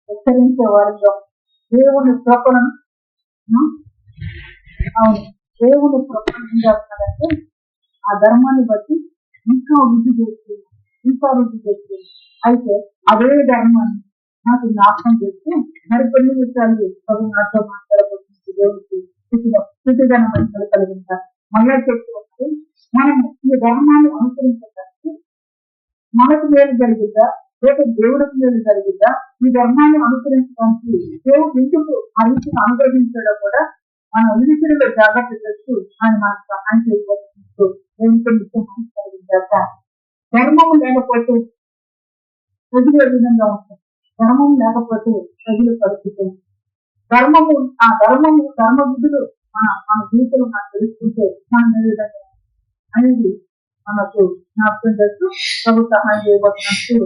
హెచ్చరించే వారిలో దేవుని కృపలను అవును దేవుని కృపను ఏం చేస్తున్నారంటే ఆ ధర్మాన్ని బట్టి ఇంకా వృద్ధి చేస్తుంది, ఇంకా వృద్ధి చేస్తుంది. అయితే అదే ధర్మాన్ని నాకు జ్ఞాపకం చేస్తే మరికొన్ని విషయాలు ప్రభు నాతో మాట్లాడబోతుంది. దేవుడికి స్థితిగణ మనుషులు కలిగింటారు. మళ్ళా చెప్తున్నది మనం ఈ ధర్మాన్ని అనుసరించడానికి మనకు మేలు జరిగిద్దా లేక దేవుడికి మేలు జరిగిద్దా? ఈ ధర్మాన్ని అనుసరించడానికి దేవుడు ఎందుకు ఆ రీతిని అనుగ్రహించడం కూడా మనం వినికిడిలో జాగ్రత్త చేస్తూ ఆయన మనకు సహాయం చేయబోతూ దేవుడితో నిత్యం మనసు కలిగించాక ధర్మం లేకపోతే ప్రజలు ఏ విధంగా ఉంటుంది? ధర్మం లేకపోతే ప్రజలు పరిస్థితి ధర్మ విధులు మన జీవితంలో మనకు తెలుసుకుంటే మనం ఏ విధంగా అనేది మనకు జ్ఞాపకం చేస్తూ ప్రభు సహాయం చేయబోతున్నట్టు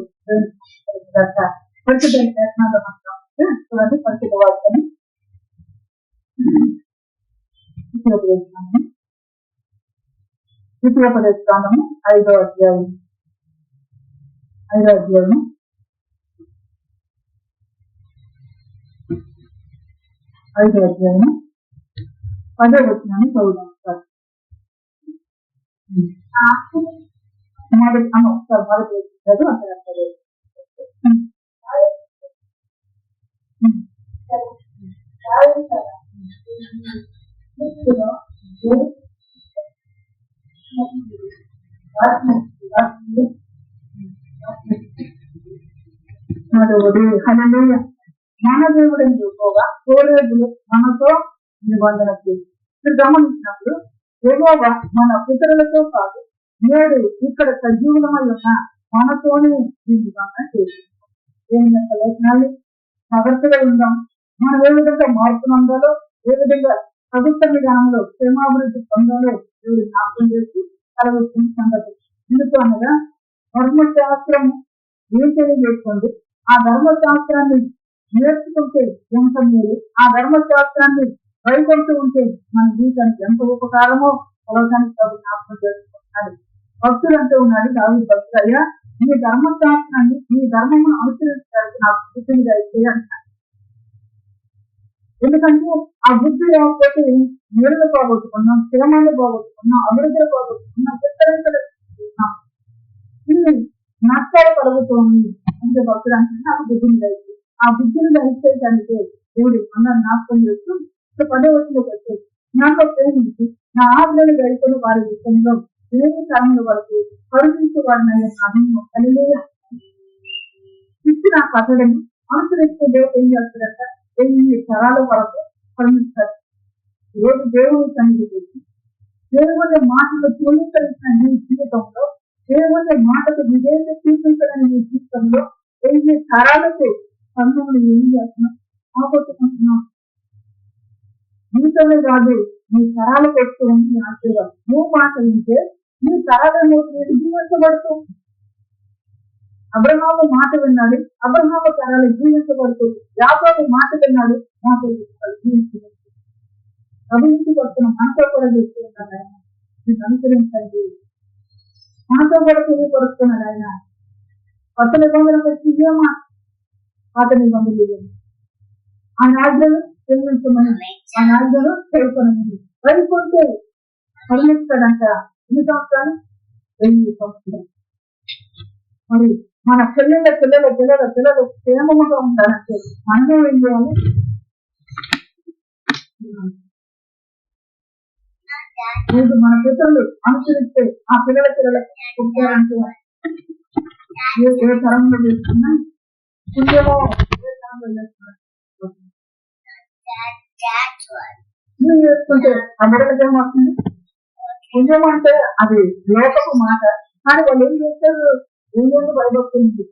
పరిశుద్ధ ప్రయత్నాలు చూడండి. పరిశుద్ధ వార్తని ద్వితీయోపదేశకాండము 5వ అధ్యాయం 10వ వచనాన్ని చదువుదాం సార్. ఒకసారి మొదటి చదువు అక్కడ మన దేవుడు ఎక్కువగా తోడేదులు మనతో నిబంధన చేసి గమనించినప్పుడు ఎక్కువగా మన పితరులతో కాదు నేడు ఇక్కడ సజీవులమై ఉన్న మనతోనే ఈ నిబంధన చేసి ఏమైనా లేఖనాలు జాగ్రత్తగా ఉందాం. మనం ఏ విధంగా మార్పు పొందాలో, ఏ విధంగా ప్రభుత్వ విధానంలో క్షేమాభివృద్ధి పొందాలో దేవుడు జ్ఞాపకం చేసి కలవచ్చిన సంగతి. ఎందుకు అనగా ధర్మశాస్త్రం ఏం తెలియజేస్తుంది? ఆ ధర్మశాస్త్రాన్ని నేర్చుకుంటే ఎంత మేలు, ఆ ధర్మశాస్త్రాన్ని భయపడుతూ ఉంటే మన జీవితానికి ఎంత ఉపకారమో కలవటానికి ప్రభు జ్ఞాపకం చేసుకుంటున్నాడు. భక్తులు అంటూ ఉన్నాడు దావీదు భక్తుడు, అయ్యా నీ ధర్మశాస్త్రాన్ని నీ ధర్మమును అనుసరించడానికి నాకు బుద్ధిగా అయితే అంటాడు. ఎందుకంటే ఆ బుద్ధి లేకపోతే మేలులు పోగొట్టుకున్నాం, క్షేమాన్ని పోగొట్టుకున్నాం, అభివృద్ధిని పోగొట్టుకున్నాం, విస్తరించలేకున్నాం, ఇన్ని నష్టాలు కలుగుతుంది అంటే భక్తులు అంటే నాకు బుద్ధిని దయచేసి ఆ బుద్ధిని దయచేయడానికి దేవుడు అందరూ జ్ఞాపకం చేస్తూ 10వ వచనంలోకి వచ్చేది. నాతో ప్రేమించి నా ఆజ్ఞలు గైకొని వారి విషయంలో దేవుని కర్మల వరకు కరుణించే వారిని కలిగే ఇచ్చిన కథలని అనుసరిస్తే దేవుడు ఏం చేస్తాడంట? 1000 తరాల వరకు కరుణిస్తారు. రోజు దేవుని సన్నిధి చేసి దేవుని మాటలు తొలికరించిన నీ జీవితంలో, దేవుని మాటకు విజేత చూపించడానికి నీ జీవితంలో 1000 తరాలకు కర్మలు ఏం చేస్తున్నావు? ఆపట్టుకుంటున్నావు. జీవితమే కాదు నీ తరాలకు వస్తూ ఉంది ఆశీర్వాదం. నువ్వు మాట వింటే నీ తరాలను జీవించబడుతూ అబ్రహాము మాట విన్నాడు, అబ్రహాము తరాలు జీవించబడుతుంది. యాకోబు మాట విన్నాడు, యాకోబు జీవించబడుతుంది. అభివృద్ధి వస్తున్న మనతో కూడా చెప్తూ ఉన్నాడు ఆయన, మీకు అనుసరించండి, మనతో కూడా తెలియపరుస్తున్నాడు ఆయన. కొత్త నిబంధనకు వచ్చి ఇదేమా పాత నిబంధనలు ఆ రాజ్యాలు చెల్లించమని, ఆ రాజ్యాలు తెలుసుకుని వరికొంటే కరుణిస్తాడంట. ఎన్ని సంవత్సరాలు? 1000 సంవత్సరాలు. మరి మన పిల్లలు క్షేమముగా ఉంటారంటే మనమే ఏం చేయాలి? లేదు మన పితరులు అనుసరిస్తే ఆ పిల్లలకు పుట్టారంటే ఏ తరంలో చేస్తున్నా పుణ్యమో ఏ తరంలో చేస్తున్నా చేసుకుంటే ఆ బిడ్డలకి ఏమవుతుంది? పుణ్యం అంటే అది లోకపు మాట. కానీ వాళ్ళు ఏం చేస్తారు? ఏం చేసి భయపడుతుంది?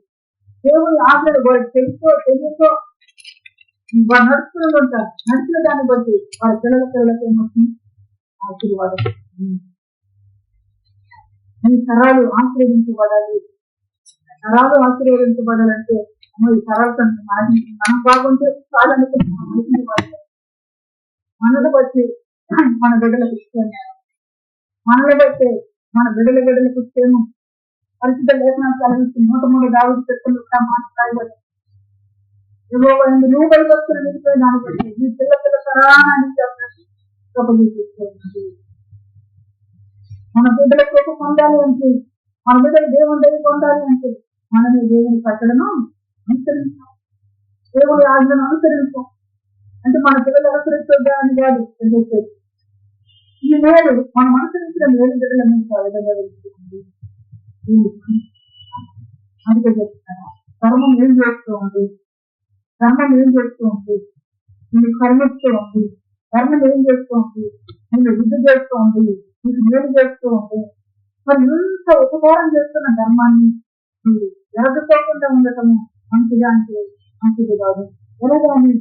దేవుని ఆజ్ఞలు తెలుసో వారు నడుచుకుని ఉంటారు. నడిచిన దాన్ని బట్టి వారి పిల్లలకి ఏమవుతుంది? ఆశీర్వాదం. ఈ తరాలు ఆశీర్వదించబడాలి. తరాలు ఆశీర్వదించబడాలంటే ఈ తరాలతో మనం బాగుంటే చాలా మనల్ని బట్టి మన బిడ్డలకు ఇష్టం, మనల్ని బట్టి మన బిడ్డలకు ఇష్టము, పరిశుద్ధ లేఖనాలు కలిగిస్తుంది. 103 దావీదు కీర్తనలు కూడా మాట్లాడబడి నువ్వు బయలువస్తున్న నిలిపోయి దాన్ని బట్టి నీ పిల్ల తరానికి మన బిడ్డల కృప పొందాలి అంటే, మన బిడ్డలు దేవుని దగ్గర పొందాలి అంటే మనమే దేవుని కట్టడను అనుసరించాం, దేవుడి ఆజ్ఞను అనుసరించాం. అంటే మన పిల్లలు అనుసరించొద్దని కాదు చెప్పేది. ఈ మేలు మనం అనుసరించిన మేలు బిడ్డల నుంచి ఆ విధంగా వెళ్తుంది. అందుకే చెప్తాను, ధర్మం ఏం చేస్తూ ఉంది, ధర్మం ఏం చేస్తూ ఉంది, నేను కరుణిస్తూ ఉంది, ధర్మం ఏం చేస్తూ ఉంది, నేను విద్య చేస్తూ ఉంది, నీకు మేలు చేస్తూ ఉంది. మరి ఇంత ఉపకారం చేస్తున్న ధర్మాన్ని మీరు ఎరగకోకుండా ఉండటము మంచిగా అంటే మంచిది కాదు. ఎరగాని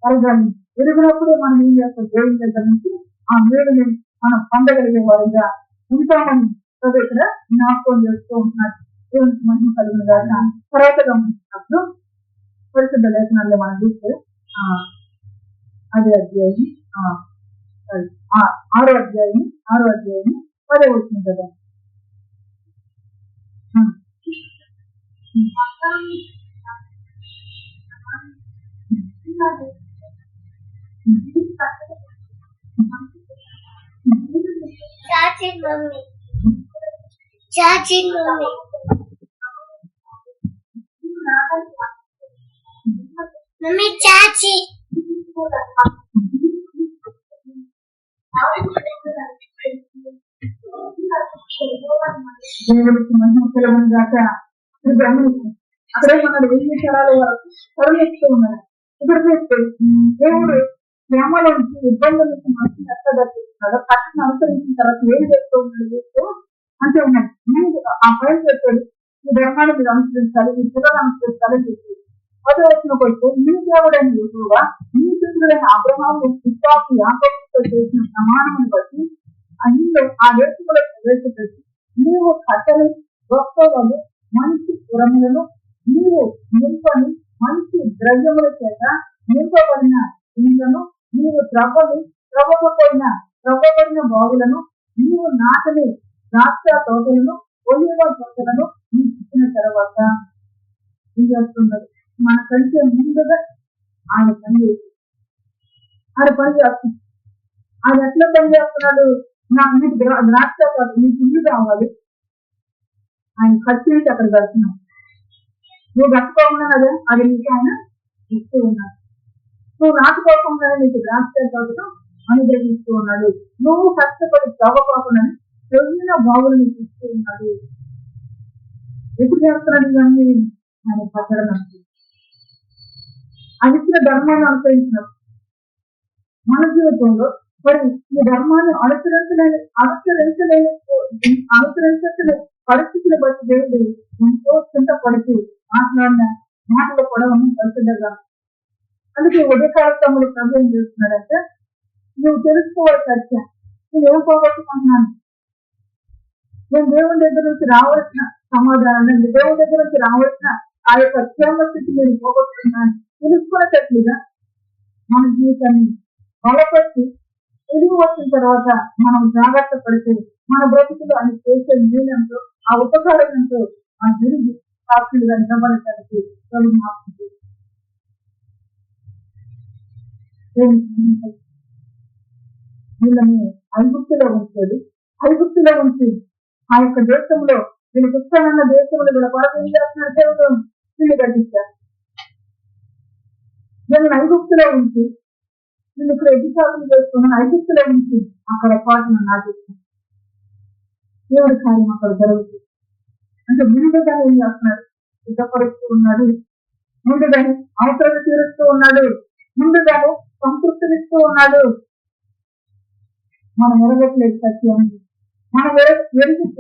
ఎరగాని ఎరిగినప్పుడే మనం ఏం చేస్తాం, దేవుని దగ్గర నుంచి ఆ మేలుని మనం పొందగలిగే వారిగా ఉంటామని ఇక్కడ జ్ఞాపకం చేస్తూ ఉంటున్నారు. దేవునికి మహిమ కలిగిన దాకా తర్వాత గమనించినప్పుడు పరిశుద్ధ లేఖనాల్లో మనం చూస్తే అదే అధ్యాయం 6వ అధ్యాయం 10వ వచనం కదా. మమ్మీ చాచి దేవుడికి మహిమ కలుగును గాక. అక్కడే మనడు 1000 తరాల వరకు కరుణిస్తూ ఉన్నాడు. దేవుడు శ్రమల నుంచి ఇబ్బందుల నుంచి మనసు ఎత్తగట్టున్నాడు. పక్కన అనుసరించిన తర్వాత ఏం చేస్తూ ఉన్నాడు చేస్తూ అంటే ఉన్నాడు. నేను ఆ పైన చెప్పాడు, ఈ ధర్మాన్ని మీరు అనుసరించాలి, ఈ పిల్లలు అనుసరించాలని చెప్పి 10వ వచనంకి వస్తే, నీ దేవుడైన యెహోవా నీ పితరులైన అబ్రహాము ఇస్సాకు యాకోబుతో చేసిన ప్రమాణమును బట్టి అందులో ఆ దేశంలో ప్రవేశపెట్టి నీవు కట్టలు గొప్పలను మంచి పురములను నీవు నింపని మంచి ద్రవ్యముల చేత నింపబడిన ఇండ్లను నీవు త్రవ్వబడిన బావులను నీవు నాటని ద్రాక్ష తోటలను ఒలివ తోటలను నీకు ఇచ్చిన తర్వాత ఏం చేస్తున్నారు, మన కంటే ముందుగా ఆయన పని చేస్తుంది. ఆయన పని చేస్తుంది. ఆయన ఎట్లా పని చేస్తున్నాడు, నీకు ద్రాక్ష తోట నీకు ఇల్లు కావాలి, ఆయన ఖర్చు నుంచి అక్కడ కడుతున్నావు, నువ్వు కట్టుకోకుండా అది నీకు ఆయన ఇస్తూ ఉన్నాడు. నువ్వు నాటుకోకుండా నీకు ద్రాక్ష తోటను అనుగ్రహిస్తూ ఉన్నాడు. నువ్వు కష్టపడి తవ్వకోకుండా పెరిగిన బావులు నీకు ఇస్తూ ఉన్నాడు. ఎప్పుడు చేస్తున్నాడు ఇవన్నీ ఆయన పట్టడం అంటే అది ఇచ్చిన ధర్మాన్ని అనుసరించినప్పుడు మన జీవితంలో మరి ఈ ధర్మాన్ని అనుసరించలేని పరిస్థితులు బట్టి దేవుడు ఎంతో చింతపడుతూ మాట్లాడిన మాటలు కూడా మనం పరిశుద్ధంగా. అందుకే ఉదయకాల తమ్ముడు ప్రభు ఏం చేస్తున్నాడంటే, నువ్వు తెలుసుకోవాలి సత్యం, నువ్వేం పోగొట్టుకుంటున్నాను, నేను దేవుని దగ్గర నుంచి రావాల్సిన సమాధానాన్ని, దేవుని దగ్గర నుంచి రావాల్సిన ఆ యొక్క క్షేమ స్థితి నేను పోగొట్టుకున్నాను తెలుసుకునేటట్లుగా మన జీవితాన్ని బలపరిచి తెలివి వచ్చిన తర్వాత మనం జాగ్రత్త పడితే మన బ్రతుకులు ఆయన చేసే నీళ్ళంతో ఆ ఉపకారంతో మన తిరిగి సాక్షులుగా నిలబడటానికి వీళ్ళని ఐగుప్తులో ఉంచి ఆ యొక్క దేశంలో వీళ్ళకి ఇష్టమైన దేశంలో వీళ్ళ కొరకు ఏం చేస్తున్నారు, దేవుడు వీళ్ళు కట్టించారు. వీళ్ళని ఐగుప్తులో ఉంచి వీళ్ళు ఇక్కడ ఎదుసాకులు చేసుకున్న ఐగుప్తులో ఉంచి అక్కడ పాటను నాటిస్తున్నారు. దేవుడి కార్యం అక్కడ జరుగుతుంది. అంటే ముందుగా ఏం చేస్తున్నాడు, సిద్ధపరుస్తూ ఉన్నాడు, ముందుగానే అవసరం తీరుస్తూ ఉన్నాడు, ముందుగానే సంతృప్తినిస్తూ ఉన్నాడు. మనం ఎరగట్లేదు సత్యాన్ని, మనం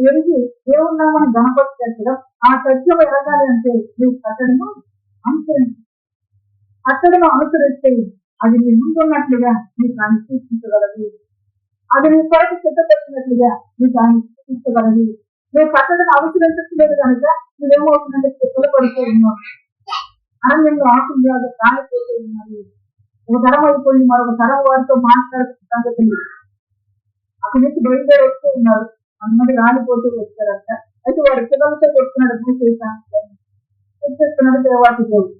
ఎరిగి దేవున్నా మనం గణపరిచేట్టుగా ఆ సత్యం ఎరగాలి అంటే నువ్వు కట్టడము అనుసరిస్తే అది నీ ముందున్నట్లుగా నీకు ఆయన సూచించగలదు, అది నీ కొరకు సిద్ధపరిచినట్లుగా నీకు ఆయన సూచించగలదు. నువ్వు కట్టడం అనుసరించట్లేదు కనుక నువ్వేమవుతుందంటే చెప్పులు పడుతూ ఉన్నావు, అరణ్యంలో ఆకులు కాదు కాలిపోతూ ఉన్నాయి. ఒక తరం అయిపోయి మరొక తరం వారితో మాట్లాడుతుంటే అక్కడి నుంచి బయలుదేరి వస్తూ ఉన్నారు. కొంతమంది రాలిపోతూ వచ్చారంట, అయితే వారి పిల్లలతో చెప్తున్నాడు చెప్తున్నాడు దేవాటి దేవుడు.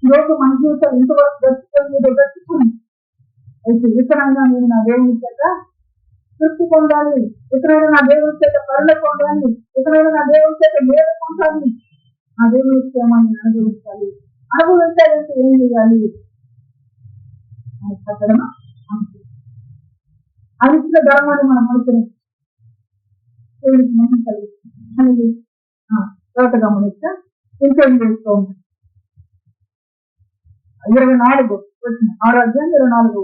ఈరోజు మన జీవితాలు ఇంతవరకు బ్రతుకుని అయితే ఇతరంగా నేను నా దేవుని చేత తృప్తి పొందాలి, ఇతరుడు నా దేవుని చేత కరుణ పొందాలి, ఇతరుడు నా దేవుని చేత మేలు పొందాలి, నా దేవుని క్షేమాన్ని అనుభవించాలి. అనుభవించాలంటే ఏం చేయాలి? అనిచ్చిన ధర్మాన్ని మనం అనుకుని మనం కలిగి తర్వాత గమనిస్తా ఇంకేం చేస్తూ ఉంటాం. 24 ఆరోగ్యం 24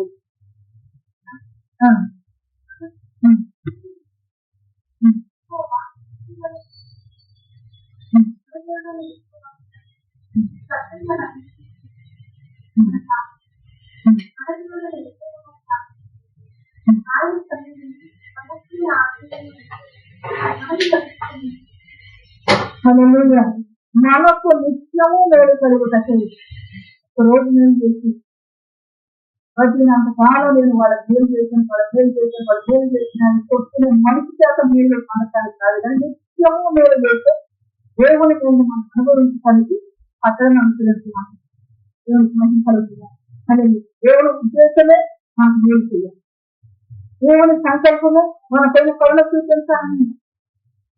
మనకు నిత్యము మేలు కలుగుతాయి. రోజు నేను చేసి బతికినంత కాలం నేను వాళ్ళకి ఏం చేశాను, వాళ్ళకి ఏం చేసినాను కొట్టుకునే మనిషి చేత మేలు పొందటానికి కాదు, కానీ నిత్యము మేలు చేస్తే దేవుని మేలు మనం అనుభవించడానికి పట్టణం అనుసరిస్తున్నాను. దేవునికి మంచి కలుగుతున్నాం. అనేది దేవుని ఉద్దేశమే మనకు మేలు చేయాలి. దేవుని సంకల్పమే మన పైన కరుణ చూపించాలని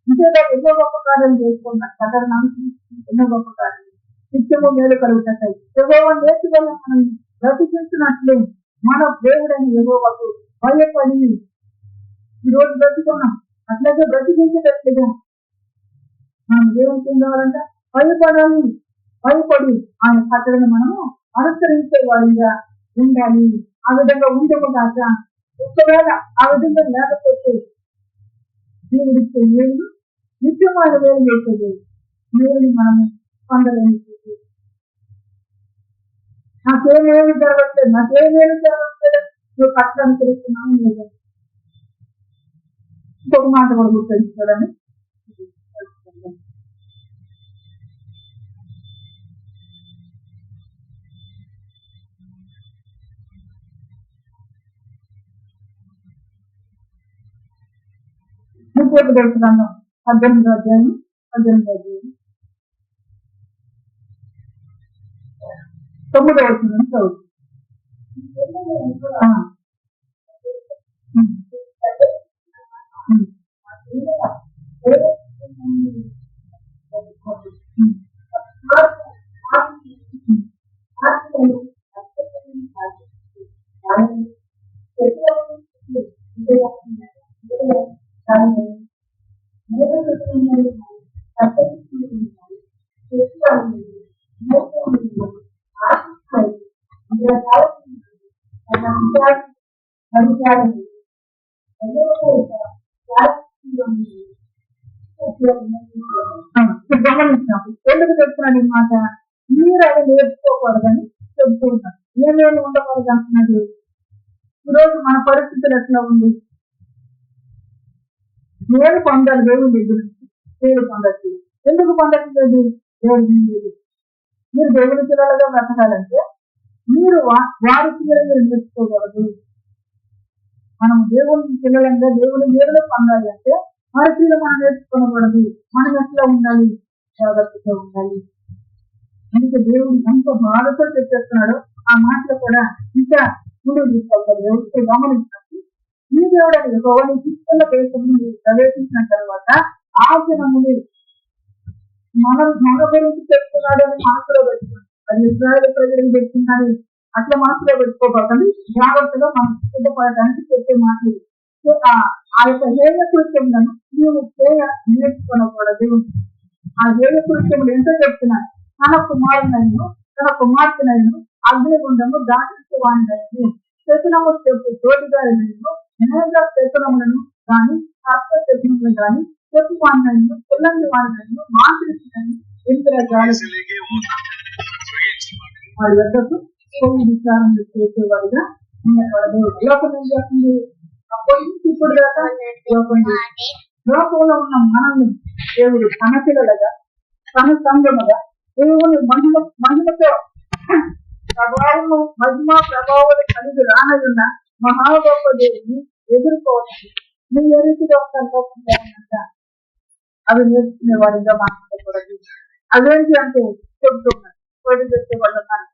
ఇంకేదో ఎన్నో గొప్ప కార్యాలు చేసుకుంటాం. పట్టణానికి ఎన్నో గొప్ప కార్యాలు నిత్యము మేలు కలుగుతాయి. యెహోవా నేర్చుకొని మనం బ్రతికించినట్లు మన దేవుడైన యెహోవాకు భయపడి ఈరోజు బ్రతుకున్నాం. అట్లయితే బ్రతికించేటట్లుగా మనం దేవునికి ఏం కావాలంటే భయపడాలి. భయపడి ఆయన కట్టడని మనము అనుసరించే వాడిగా ఉండాలి. ఆ విధంగా ఉండము కాక ఒకవేళ ఆ విధంగా లేకపోతే దేవుడిచ్చే మేలు నిత్యమైన మేలు చేసేది మేలుని మనము పొందలేని. నాకేమేమి జరగట్లేదు నువ్వు కష్టం తెలుస్తున్నావు లేదు. ఇంకొక మాట కూడా గుర్తించుకోవడానికి ఇంకోటి తెలుసుకున్నాను. 18వ అధ్యాయం 9వ వచనం చదువు. గమనించినప్పుడు ఎందుకు చెప్తున్నాడు ఈ మాట? మీరు అది నేర్చుకోకూడదని చెప్తుంటాను. ఏమేమి ఉండకూడదు అంటున్నాడు. ఈరోజు మన పరిస్థితులు ఎట్లా ఉంది? నేను పొందాలి దేవుని దగ్గర నుంచి, దేవుడు పొందట్లేదు. ఎందుకు పొందట్లేదు? దేవుడు లేదు. మీరు దేవుని పిల్లలుగా బ్రతకాలంటే మీరు వారి పిల్లలు నేర్చుకోకూడదు. మనం దేవుని పిల్లలంగా దేవుని మేలులో పొందాలి అంటే వారి పిల్లలు మనం నేర్చుకోకూడదు. మనం ఎట్లా ఉండాలి? జాగ్రత్తగా ఉండాలి. అందుకే దేవుడు ఎంత బాధతో చెప్పేస్తున్నాడో ఆ మాటలు కూడా ఇంకా ముందు తీసుకోవాలి. దేవుడితో గమనించినప్పుడు ఈ దేవుడు యెహోవా శిక్షణ దేశం ప్రవేశించిన తర్వాత ఆ జనముని మన గురించి చెప్తున్నాడు అని మనసులో పెట్టుకున్నాడు. అది ఇశ్రాయేలు ప్రజలకు చెప్తున్నాడు. అట్లా మనసులో పెట్టుకోబోతుంది. జాగ్రత్తగా మనం సిద్ధపడటానికి చెప్పే మాటలు. ఆ యొక్క హేయ కృత్యములను నీవు నేర్చుకోకూడదు. ఆ హేయ కృత్యములు ఎంతో చెప్తున్నాడు. తన కుమారునైను తన కుమార్తెనైను అగ్నిగుండము దాటించేవాడినైను శకునము చెప్పు తోటిగారినైను అనేక శకునములను కానీ సప్త శకునములను కానీ చెప్పువాడినైను పిల్లంది వాడినైను మాంత్రికునైను ఎంతగాలి వాడి వద్దకు కొన్ని విచారం చేసేవాడిగా ఉండకూడదు. లోకం ఏం చేస్తుంది? అప్పటి నుంచి ఇప్పుడు దాకా లోకంలో ఉన్న మనల్ని దేవుడు తన పిల్లలుగా తన సంఘముగా దేవుని మహిమతో ప్రభావము మహిమ ప్రభావాలు కలిగి రానయున్న మహా గొప్ప దేవుని ఎదుర్కోవాలి. నువ్వు ఏ రీతిగా ఒక సంతోషం లేకుండా అవి నేర్చుకునే వారిగా మాట్లాడకూడదు. అవేంటి అంటే చెబుతున్నారు, కోడి పెట్టే వాళ్ళు ఉన్నారు,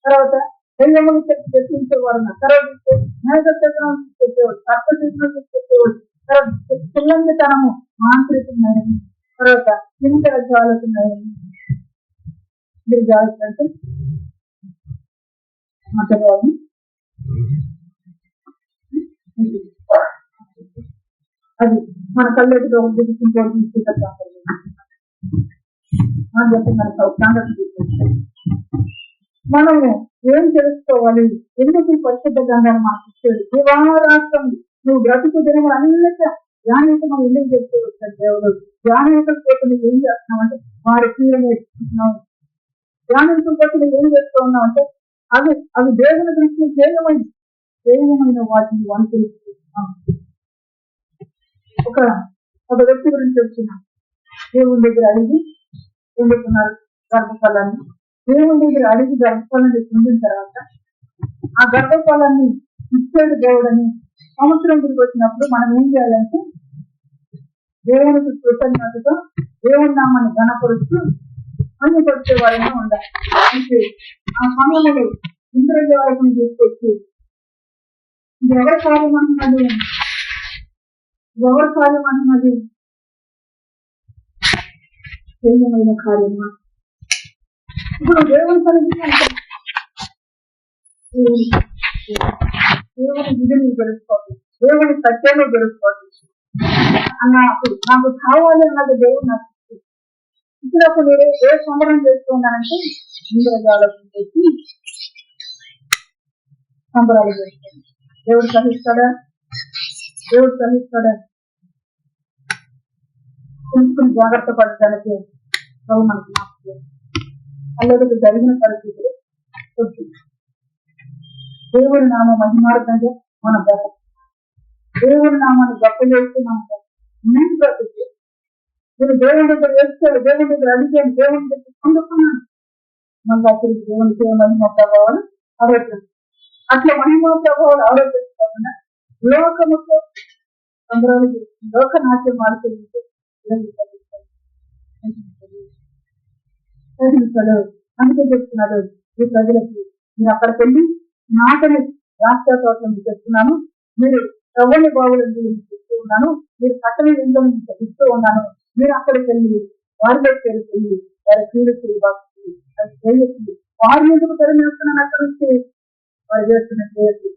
తర్వాత దెయ్యములు తెప్పించేవారు ఉన్నారు, తర్వాత మేఘత్వం చెప్పేవాడు, సర్పశిక్షణ చెప్పేవాడు, తర్వాత పిల్లందితనము మాంత్రికున్నాయని, తర్వాత హింసల జాలుకున్నాయని. మీరు జాగ్రత్త మాట్లాడాలి. అది మన కళ్ళెట్టుగా మనము ఏం తెలుసుకోవాలి? ఎందుకు పరిశుద్ధ గ్రంథాన్ని మాకు ఇచ్చాడు? దివారాష్ట్రం నువ్వు బ్రతుకు దినములు అన్నిట ధ్యానించి మనం ఎందుకు చెప్తూ వచ్చాడు దేవుడు. ధ్యానించకపోతే నువ్వు ఏం చేస్తున్నావు అంటే వారి తీరు నేర్చుకుంటున్నావు. ధ్యానించకపోతే నువ్వు ఏం చేస్తూ ఉన్నావు అంటే అవి దేవుని దృష్టిని చేయమైన వాటిని అనుసరిస్తున్నావు. ఒక వ్యక్తి గురించి వచ్చిన దేవుని దగ్గర అడిగి ఎందుకున్నారు గర్భఫలాన్ని, దేవుని దగ్గర అడిగి గర్భఫలాన్ని పొందిన తర్వాత ఆ గర్భఫలాన్ని ఇచ్చేది దేవుడని సంవత్సరం తిరిగి వచ్చినప్పుడు మనం ఏం చేయాలంటే దేవునికి కృతజ్ఞతతో దేవుని నామాన్ని ఘనపరుస్తూ అన్ని పరిచే వారిగా ఉండాలి. అయితే ఆ సమయంలో ఇంద్రజాలకు తీసుకొచ్చి ఎవరి కార్యం అంటున్నది, ఎవరి కార్యం అంటున్నది? శూన్యమైన కార్యమా? ఇప్పుడు దేవుని సన్నిధి అంటే దేవుని విధిని గెలుచుకోవాలి, దేవుని సత్యాన్ని గెలుచుకోవాలి అన్నప్పుడు నాకు కావాలి అన్నది దేవుడు నాకు ఇచ్చినప్పుడు నేను ఏ సంబరం చేస్తున్నానంటే ఇంద్రజాలకు చేసి సంబరాలు చేస్తాను. దేవుడు సహిస్తాడా? దేవుడు సహిస్తాడా? కొంచెం జాగ్రత్త పడటానికి మనకు అల్లరికి జరిగిన పరిస్థితులు దేవుడి నామ మహిమార్థంగా మన బ్రతక, దేవుడి నామాన్ని గొప్ప చేస్తూ మనం బ్రతికి నేను దేవుడి దగ్గర వేస్తాడు, దేవుడి దగ్గర అడిగాను, దేవుడి దగ్గర పొందుకున్నాను, మళ్ళీ అక్కడికి దేవునికి మహిమ ప్రభావాలు ఆరోగ్యం. అట్లా మహిమ ప్రభావాలు ఆరోగ్యం లోకముతో సంబరాలు లోక నాట్యం ఆడుతుంది. అందుకే చెప్తున్నారు ఈ ప్రజలకి, మీరు అక్కడికి వెళ్ళి నాటని రాష్ట్ర తోటలు చెప్తున్నాను, మీరు రవ్వని బావులను చెప్తూ ఉన్నాను, మీరు కట్టని ఇంట్లో ఇస్తూ ఉన్నాను, మీరు అక్కడికి వెళ్ళి వారిలో వెళ్ళి వారి క్రీడకి వారిని ఎందుకు తెరవేస్తున్నాను? అక్కడ నుంచి వారు చేస్తున్న క్రియలు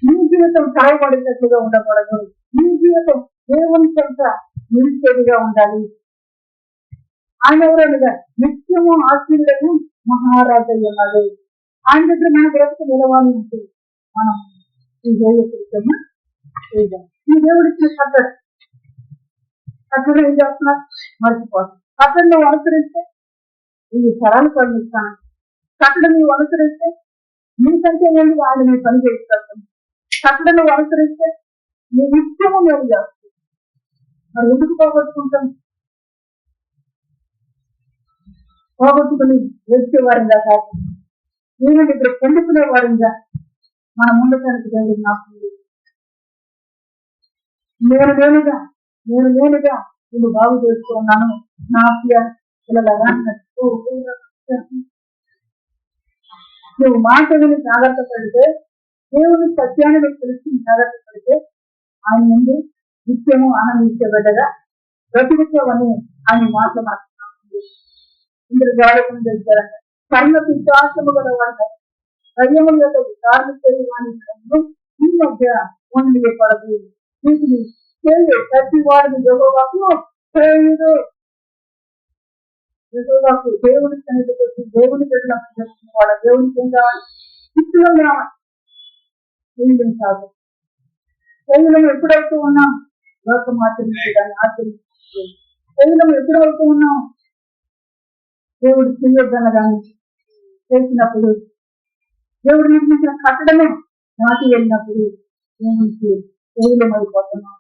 మీ జీవితం తరవబడేటట్లుగా ఉండకూడదు. మీ జీవితం దేవుని చెంత నిలిచేదిగా ఉండాలి. ఆయన ఎవరనగా నిత్యము ఆశీర్వదము మహారాజు ఉన్నాడు. ఆయన దగ్గర మన బ్రతుకు నిలవాలి అంటే మనం ఈ దేవుడికి ఈ దేవుడికి కట్టడం ఏం చేస్తున్నారు? మర్చిపోతాం. కట్టడం నువ్వు అనుసరిస్తే ఈ తరాలు పండిస్తాను, కట్టడం నువ్వు అనుసరిస్తే నీకంటే వెళ్ళి ఆయన నీ పని చేస్తాను, కట్టడం నువ్వు అనుసరిస్తే నీ నిత్యము మేలు చేస్తుంది. మరి ఎందుకు పోగొట్టుకుంటాం? పోగొట్టుకుని వేసేవారిందా కాకుండా నేను దగ్గర పొందుకునే వారిందా మన ముందుకానికి దేవుడు నాకు నేనుగా నేను బాగు చేసుకున్నాను నా పిల్లలగా నువ్వు మాట విని జాగ్రత్త పడితే, దేవుని సత్యాన్ని నువ్వు తెలిసి జాగ్రత్త పడితే ఆయన ముందు నిత్యము ఆనందించే బిడ్డగా బ్రతికించవని ఆయన మాట మాట్లాడుతుంది. ఇందులో జాగ్రత్తలు చేశారంట. కర్ణ విశ్వాసము గల వాడు దయ్యము యొక్క విచారణ చేయవాని ఈ మధ్య ఉండపడదు. వీటిని చేయు ప్రతి వాడిని యెహోవాకు చేయుడు. యెహోవాకు దేవుని సన్నిధికి వచ్చి దేవుని బిడ్డలను వాడు దేవునికి ఏం కావాలి? ఇష్టం రావాలి. చేయడం కాదు. చేయడం ఎప్పుడవుతూ ఉన్నాం? లోకం ఆచరించడాన్ని ఆచరించు. చేయడం ఎప్పుడవుతూ ఉన్నాం? దేవుడు చేయొద్దనగాని చేసినప్పుడు, దేవుడు నిర్మించిన కట్టడమే నాటి వెళ్ళినప్పుడు దేవునికి చేయడం అయిపోతున్నాం.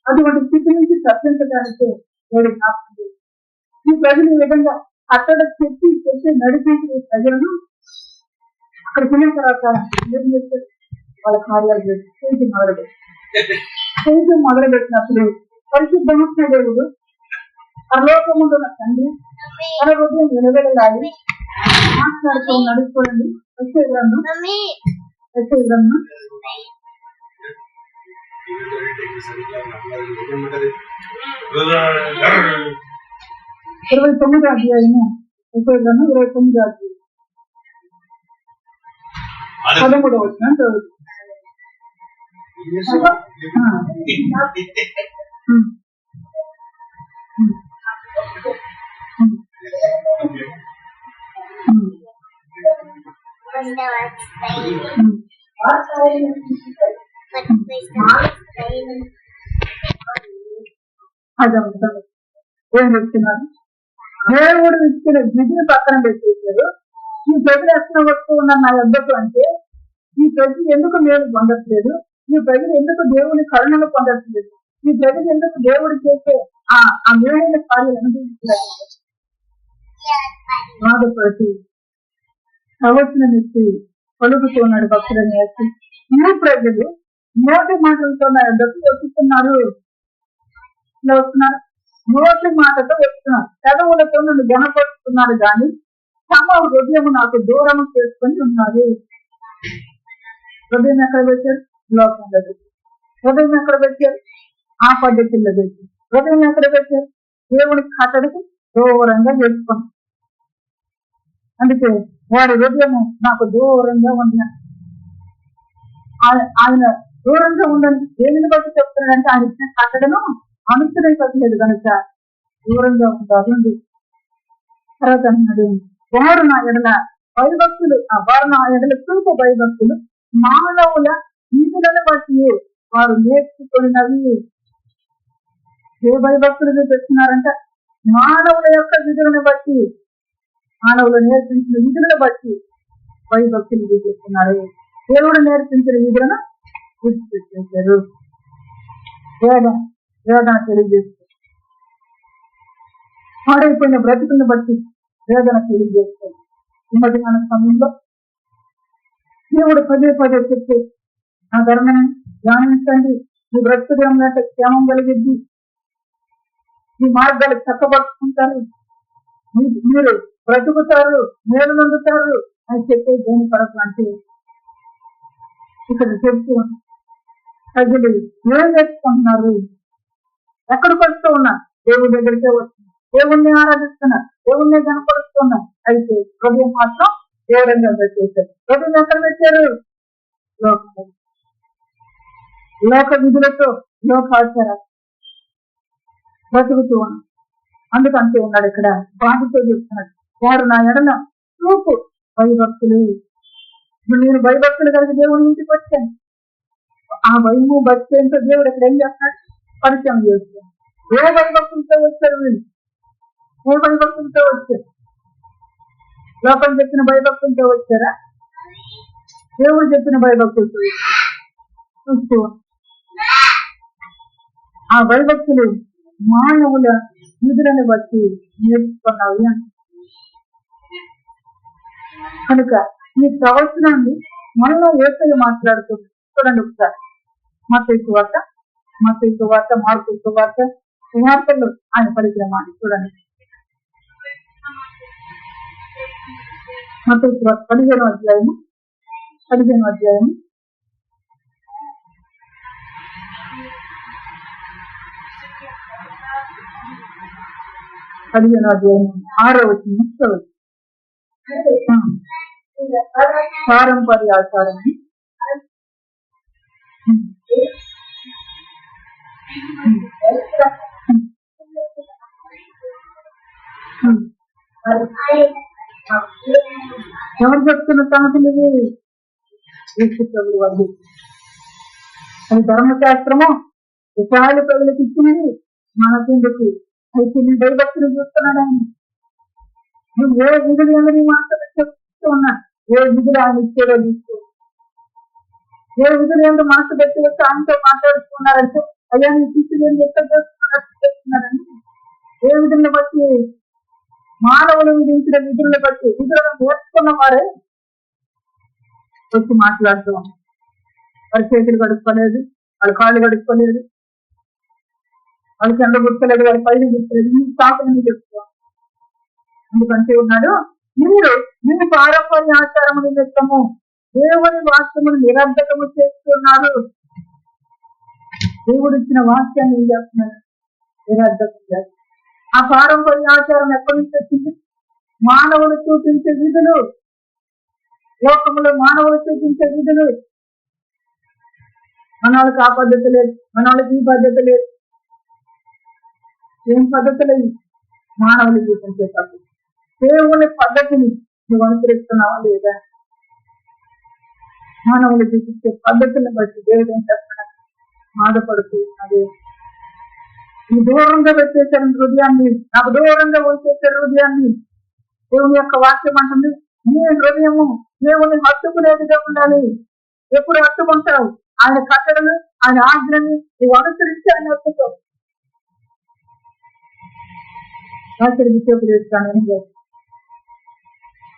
అటువంటి స్థితి నుంచి తప్పించడానికే దేవుడు జ్ఞాపకం చేస్తుంది. ఈ ప్రజలు ఈ విధంగా కట్టడ చెప్పి నడిపించి ప్రజలను అక్కడికి వెళ్ళిన తర్వాత నిర్మిస్తారు. వాళ్ళ కార్యాలు చేసి మొదలుపెట్టినప్పుడు పరిశుద్ధమైన దేవుడు పరలోకముందున్న తండ్రి తన హృదయం నిలబెడలాడి మాట్లాడుతూ నడుచుకోండి. వచ్చే గ్రంథం 29వ అధ్యాయము. వచ్చే గ్రంథం 29వ అధ్యాయం 13వ వచనం చదువుతుంది. ఏం చెప్తున్నారు? దేవుడు ఇచ్చిన విధిని పక్కన పెట్టేశారు. ఈ ప్రజలు ఎక్కడ వస్తూ ఉన్నారు నా యొద్దకు అంటే, ఈ ప్రజలు ఎందుకు మేలు పొందట్లేదు, ఈ ప్రజలు ఎందుకు దేవుని కరుణను పొందట్లేదు, ఈ ప్రజలు ఎందుకు దేవుడు చేసే ఆ మేలైన కార్యాలు అనుభవించలేదు బాధపడుతూ ప్రవచనం ఇచ్చి పలుకుతూ ఉన్నాడు భక్తులని వేసి, ఈ ప్రజలు నోటి మాటలతో నా యొద్దకు వస్తున్నారు. ఇలా వస్తున్నారు, నోటి మాటతో వస్తున్నారు, చదువులతో నన్ను గణపరుస్తున్నారు కానీ తమ హృదయం నాకు దూరం చేసుకొని ఉన్నారు. హృదయం ఎక్కడ పెట్టారు? లోకంలో పెట్టారు. హృదయం ఎక్కడ పెట్టారు? ఆ పద్ధతుల్లో పెట్టారు. హృదయం ఎక్కడ పెట్టారు? దేవుడి కట్టడికి దూరంగా చేసుకున్నాం. అందుకే వాడి హృదయము నాకు దూరంగా ఉన్నారు. ఆయన దూరంగా ఉందని దేనిని బట్టి చెప్తున్నాడంటే ఆయన ఇచ్చిన కట్టడను అనుసరించట్లేదు కనుక దూరంగా ఉంటుంది. తర్వాత అన్నాడు, వారు నా ఎడల భయభక్తులు, వారు నా ఎడల చూపు భయభక్తులు మానవుల నీతులను బట్టి వారు నేర్చుకున్నవి. ఏ భయభక్తులు చెప్తున్నారంట? మానవుల యొక్క విధులను బట్టి, మానవులు నేర్పించిన విధులను బట్టి భయభక్తులు చూపిస్తున్నారు. దేవుడు నేర్పించిన విధులను విడిచిపెట్టేశారు. వేదన తెలియజేస్తారు. పాడైపోయిన బ్రతుకుని బట్టి వేదన తెలియజేస్తారు. ఈ మధ్యకాల సమయంలో దేవుడు పదే పదే చెప్పి ఆ ధర్మని ధ్యానించండి, ఈ బ్రతుకులంటే క్షేమం కలిగిద్ది, ఈ మార్గాలు చక్కబరుచుకుంటారు, మీరు బ్రతుకుతారు, మేలు నందుతారు అని చెప్పే దేని కొరకు అంటే ఇక్కడ చెప్తూ ప్రజలు ఏం నేర్చుకుంటున్నారు? ఎక్కడికి వస్తూ ఉన్నారు? దేవుడి దగ్గరికే వస్తున్నారు, దేవుణ్ణి ఆరాధిస్తున్నారు, దేవుణ్ణి కనపరుస్తున్నారు. అయితే హృదయం మాత్రం దూరంగా పెట్టేశారు. హృదయం ఎక్కడ పెట్టారు? లోక విధులతో, లోకాచారాలు బ్రతుకుతూ ఉన్నాడు. అందుకంటే ఉన్నాడు ఇక్కడ బాధతో చెప్తున్నాడు, వారు నా ఎడల చూపు భయభక్తులు. ఇప్పుడు నేను భయభక్తులు కలిగి దేవుడి ఇంటికి వచ్చాను. ఆ భయము భక్తి ఏంటో దేవుడు ఇక్కడ ఏం చేస్తాడు? పరిచయం చేస్తాడు. ఏ భయభక్తులతో వచ్చారు వీళ్ళు? ఏ భయభక్తులతో వచ్చారు? లోకం చెప్పిన భయభక్తులతో వచ్చారా? దేవుడు చెప్పిన భయభక్తులతో చూస్తూ ఆ భయభక్తులు మానవుల విధులను బట్టి నేర్చుకున్నావి అని. కనుక ఈ ప్రవచనాన్ని మనలో ఏసయ్య మాట్లాడుతుంది. చూడండి ఒకసారి మత్తయి సువార్త, మార్కు సువార్త, సువార్తలు ఆయన పలికిన మాట చూడండి. మత్తయి సువార్త 15వ అధ్యాయము 15వ అధ్యాయము 6వ వచనం. పారంపర్య ఆచారాన్ని ఎవరు చెప్తున్న సంగతులు ఇవి? అది ధర్మశాస్త్రము ఇస్రాయేలు ప్రజలకు ఇచ్చినది, మనకెందుకు? అయితే నీ భయభక్తులు చూస్తున్నాడు ఆయన. నువ్వు ఏ విధులు ఏమని మాత్రం చెప్తూ ఉన్నా, ఏ విధులు ఆయన ఇచ్చేదో చూస్తూ, ఏ విధులు ఏంటో మనసు పెట్టి వచ్చి ఆయనతో మాట్లాడుతున్నారంటే అయ్యా నీ శిష్యులు ఏం చెప్తున్నారని ఏ విధులను బట్టి, మానవులు విధించిన విధులను బట్టి, విధులను నేర్చుకున్న వారే వచ్చి మాట్లాడుతూ ఉన్నారు. వాళ్ళ చేతులు కడుక్కోలేదు, వాళ్ళ కాళ్ళు కడుక్కోలేదు, వాళ్ళు కింద గుర్తలేదు, వాళ్ళ పైన గుర్తలేదు. ఈ సాకులని చెప్తాం. ఎందుకంటే ఉన్నాడు, మీరు మీ పారంపర్య ఆచారము నిమిత్తము దేవుని వాక్యమును నిరర్ధకము చేస్తున్నారు. దేవుడు ఇచ్చిన వాక్యాన్ని ఏం చేస్తున్నారు? నిరర్ధకం చేస్తున్నారు. ఆ పారంపర్య ఆచారం ఎక్కడి నుంచి వచ్చింది? మానవులు చూపించే విధులు, లోకంలో మానవులు చూపించే విధులు. మన వాళ్ళకి ఆ పద్ధతి లేదు, మన వాళ్ళకి ఈ పద్ధతి లేదు. ఏం పద్ధతి లేదు? మానవులు చూపించే పద్ధతి. దేవుని పద్ధతిని నువ్వు అనుసరిస్తున్నావా లేదా? మానవులు చూపించే పద్ధతిని బట్టి దేవుడు ఏం చేస్తున్నాడు? బాధపడుతున్నది. ఈ దూరంగా పెట్టేశారు హృదయాన్ని, నాకు దూరంగా వచ్చేసారు హృదయాన్ని. దేవుని యొక్క వాక్యం అంటుంది, నీ హృదయము దేవుని హత్తుకునేదిగా ఉండాలి. ఎప్పుడు హత్తుకుంటావు? ఆయన కట్టడలు, ఆయన ఆజ్ఞని నువ్వు అనుసరించి ఆయన హత్తుకో.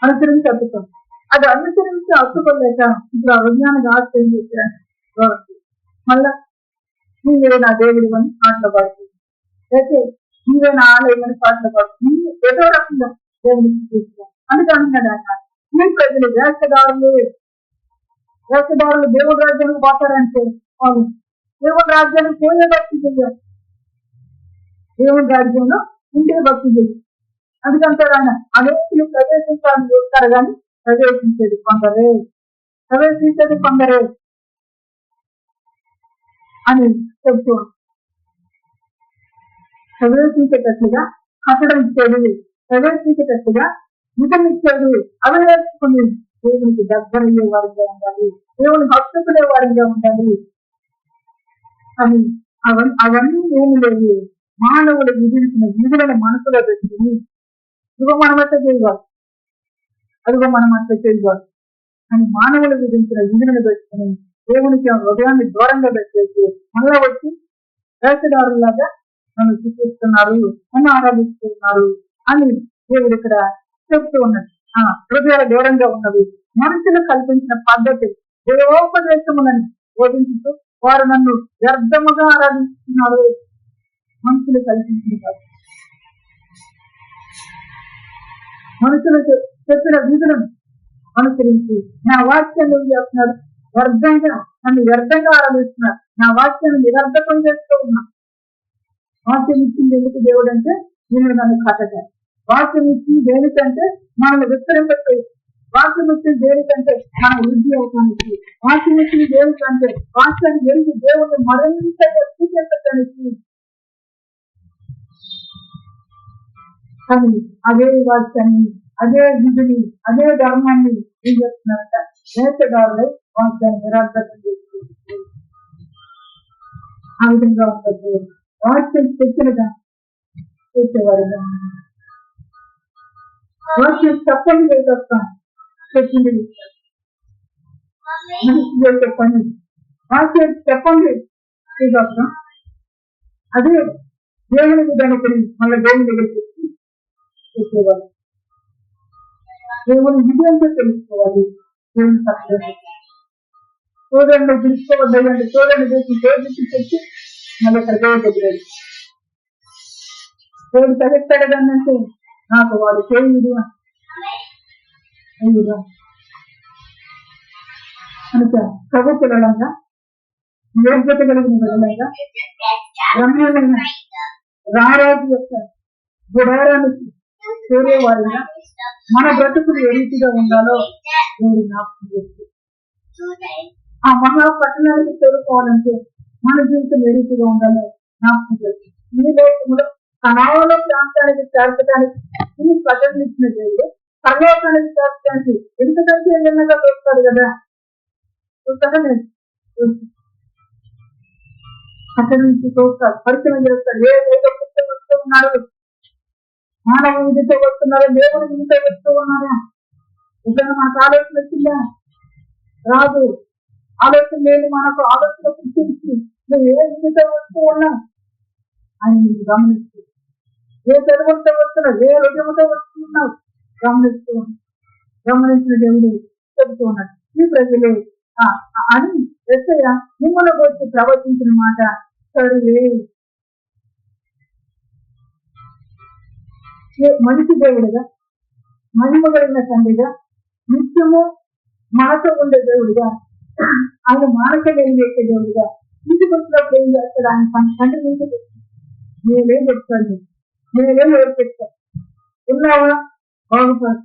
అనుసరించి హత్తుకో. అది అనుసరించి హత్తుకోలేక ఇప్పుడు ఆ హృదయానికి ఆశ్రయం చేశాను. మళ్ళా నీవే నా దేవుడి అని పాటలు పాడుతుంది, అయితే నీవే నా ఆలయం అని పాటలు పాడుతుంది. ఏదో రకంగా దేవుడికి తీసుకో. అందుకే అంటున్నాడు ఆయన, ఈ ప్రజలు వేషధారులు దేవుడి రాజ్యానికి పోతారంటే వాళ్ళు దేవుడి రాజ్యానికి పోయే భక్తి చెయ్యాలి, దేవుడి రాజ్యంలో ఉండే భక్తి చెయ్యాలి. అందుకంటారు ఆయన, అనేకులు ప్రవేశించాలని చూస్తారు కానీ ప్రవేశించేది కొందరే అని చెప్తూ ప్రవేశించేటట్లుగా కట్టడం ఇచ్చేది, ప్రవేశించేటట్లుగా నిజం ఇచ్చేది. అవి నేర్చుకుని దేవునికి దగ్గరయ్యే వారిగా ఉండాలి, దేవుని భక్తులే వారిగా ఉండాలి అని అవన్నీ ఏమి లేవు. మానవులు విధించిన విధులను మనసులో పెట్టుకుని ఇదిగో మనమంతా చేయకూడదు, అదిగో మనమంతా చేయకూడదు అని మానవులు విధించిన విధులను పెట్టుకుని దేవునికి హృదయాన్ని దూరంగా పెట్టేసి మళ్ళా వచ్చి వేషధారులాగా నన్ను చూపిస్తున్నారు, నన్ను ఆరాధిస్తున్నారు అని దేవుడు ఇక్కడ చెప్తూ ఉన్నది. హృదయాల దూరంగా ఉన్నవి మనుషులు కల్పించిన పద్ధతి, దేవోపదేశములను బోధించుతూ వారు నన్ను వ్యర్థముగా ఆరాధిస్తున్నారు. మనుషులు కల్పించిన పద్ధతి, మనుషులు చెప్పిన విధులను అనుసరించి నా వాక్యాన్ని ఏం చేస్తున్నారు? నన్ను వ్యర్థంగా ఆరాధిస్తున్నారు, నా వాక్యాన్ని నిరర్ధకం చేస్తూ ఉన్నా. వాక్యం ఇచ్చింది ఎందుకు దేవుడు అంటే నేను నన్ను కట్టగా. వాక్యం ఇచ్చింది దేనికంటే మనల్ని విస్తరింపే. వాక్యం ఇచ్చింది దేనికంటే మన వృద్ధి అవటానికి. వాక్యం ఇచ్చింది దేనికంటే వాక్యాన్ని ఎరిగి దేవుడిని మరింత చూపించటానికి. కానీ అదే వాక్యాన్ని, అదే విధిని, అదే ధర్మాన్ని ఏం చేస్తున్నారంట? వేషధారులై వాక్యాన్ని నిరర్ధకం చేస్తూ ఆ విధంగా ఉంటుంది. వాక్యం చెప్పినగా చేసేవారుగా వాక్యం తప్పని చేసేస్తాం, చెప్పింది చేసే పని వాక్యం చెప్పండి చేసేస్తాం. అదే దేవుని విధానికి మళ్ళీ దేవుని దగ్గరికి చేసేవారు. దేవుని విధి అంటే తెలుసుకోవాలి, దేవుని తప్ప చూడండి తెలుసుకోవద్దండి. చూడండి చేసి దేవుడికి చెప్పి మళ్ళీ ఇక్కడ దేవుడు దగ్గర దేవుడు చదివిస్తాడు అంటే నాకు వాడు చేయదు కనుక ప్రభుత్వంగా యోగ్యత కలిగిన విధంగా రమ్యమైన రారాజు యొక్క గుడారానికి చేరేవారిగా మన బ్రతుకులు ఏ రీతిగా ఉండాలో దేవుడు జ్ఞాపకం చేస్తుంది. ఆ మహాపట్టణానికి చేరుకోవాలంటే మన జీవితం ఏ రీతిగా ఉండాలో జ్ఞాపకం చేస్తుంది. ఈ దేశంలో కణాల ప్రాంతానికి చేర్చడానికి ఈ ప్రజలు ఇచ్చిన దేవుడు పరలోకానికి చేర్చడానికి ఎందుకంటే ఏదైనా చూస్తాడు కదా. చూస్తారా? అక్కడి నుంచి చూస్తారు, పరిచయం చేస్తారు. ఏ పుస్తకం వస్తూ ఉన్నారు, మానవ విధితో వస్తున్నారా, దేవుడి విధితో వస్తూ ఉన్నారా? ఎప్పుడైనా మనకు ఆలోచన వచ్చిందా? రాదు. ఆలోచన లేని మనకు ఆలోచన పుట్టించి నువ్వు ఏ విధితో వస్తూ ఉన్నావు ఆయన నీకు గమనిస్తూ, ఏ చదువుతో వస్తున్నావు, ఏ రుజువుతో వస్తున్నావు గమనించిన దేవుడు చెబుతూ ఉన్నాడు. ఈ ప్రజలు అని ఎస్ఐ మిమ్మల్ని వచ్చి ప్రవచించిన మాట సరే, మంచి దేవుడిగా, మహిమ కలిగిన తండ్రిగా, నిత్యము మనతో ఉండే దేవుడిగా, ఆయన మానస చేసే దేవుడిగా ఇంటికి వచ్చినప్పుడు ఏం చేస్తాడు? ఆయన తండ్రి నుంచి నేనేం చెప్తాను, నేనేం నేర్పిస్తాను, ఉన్నావా బాగుపడు,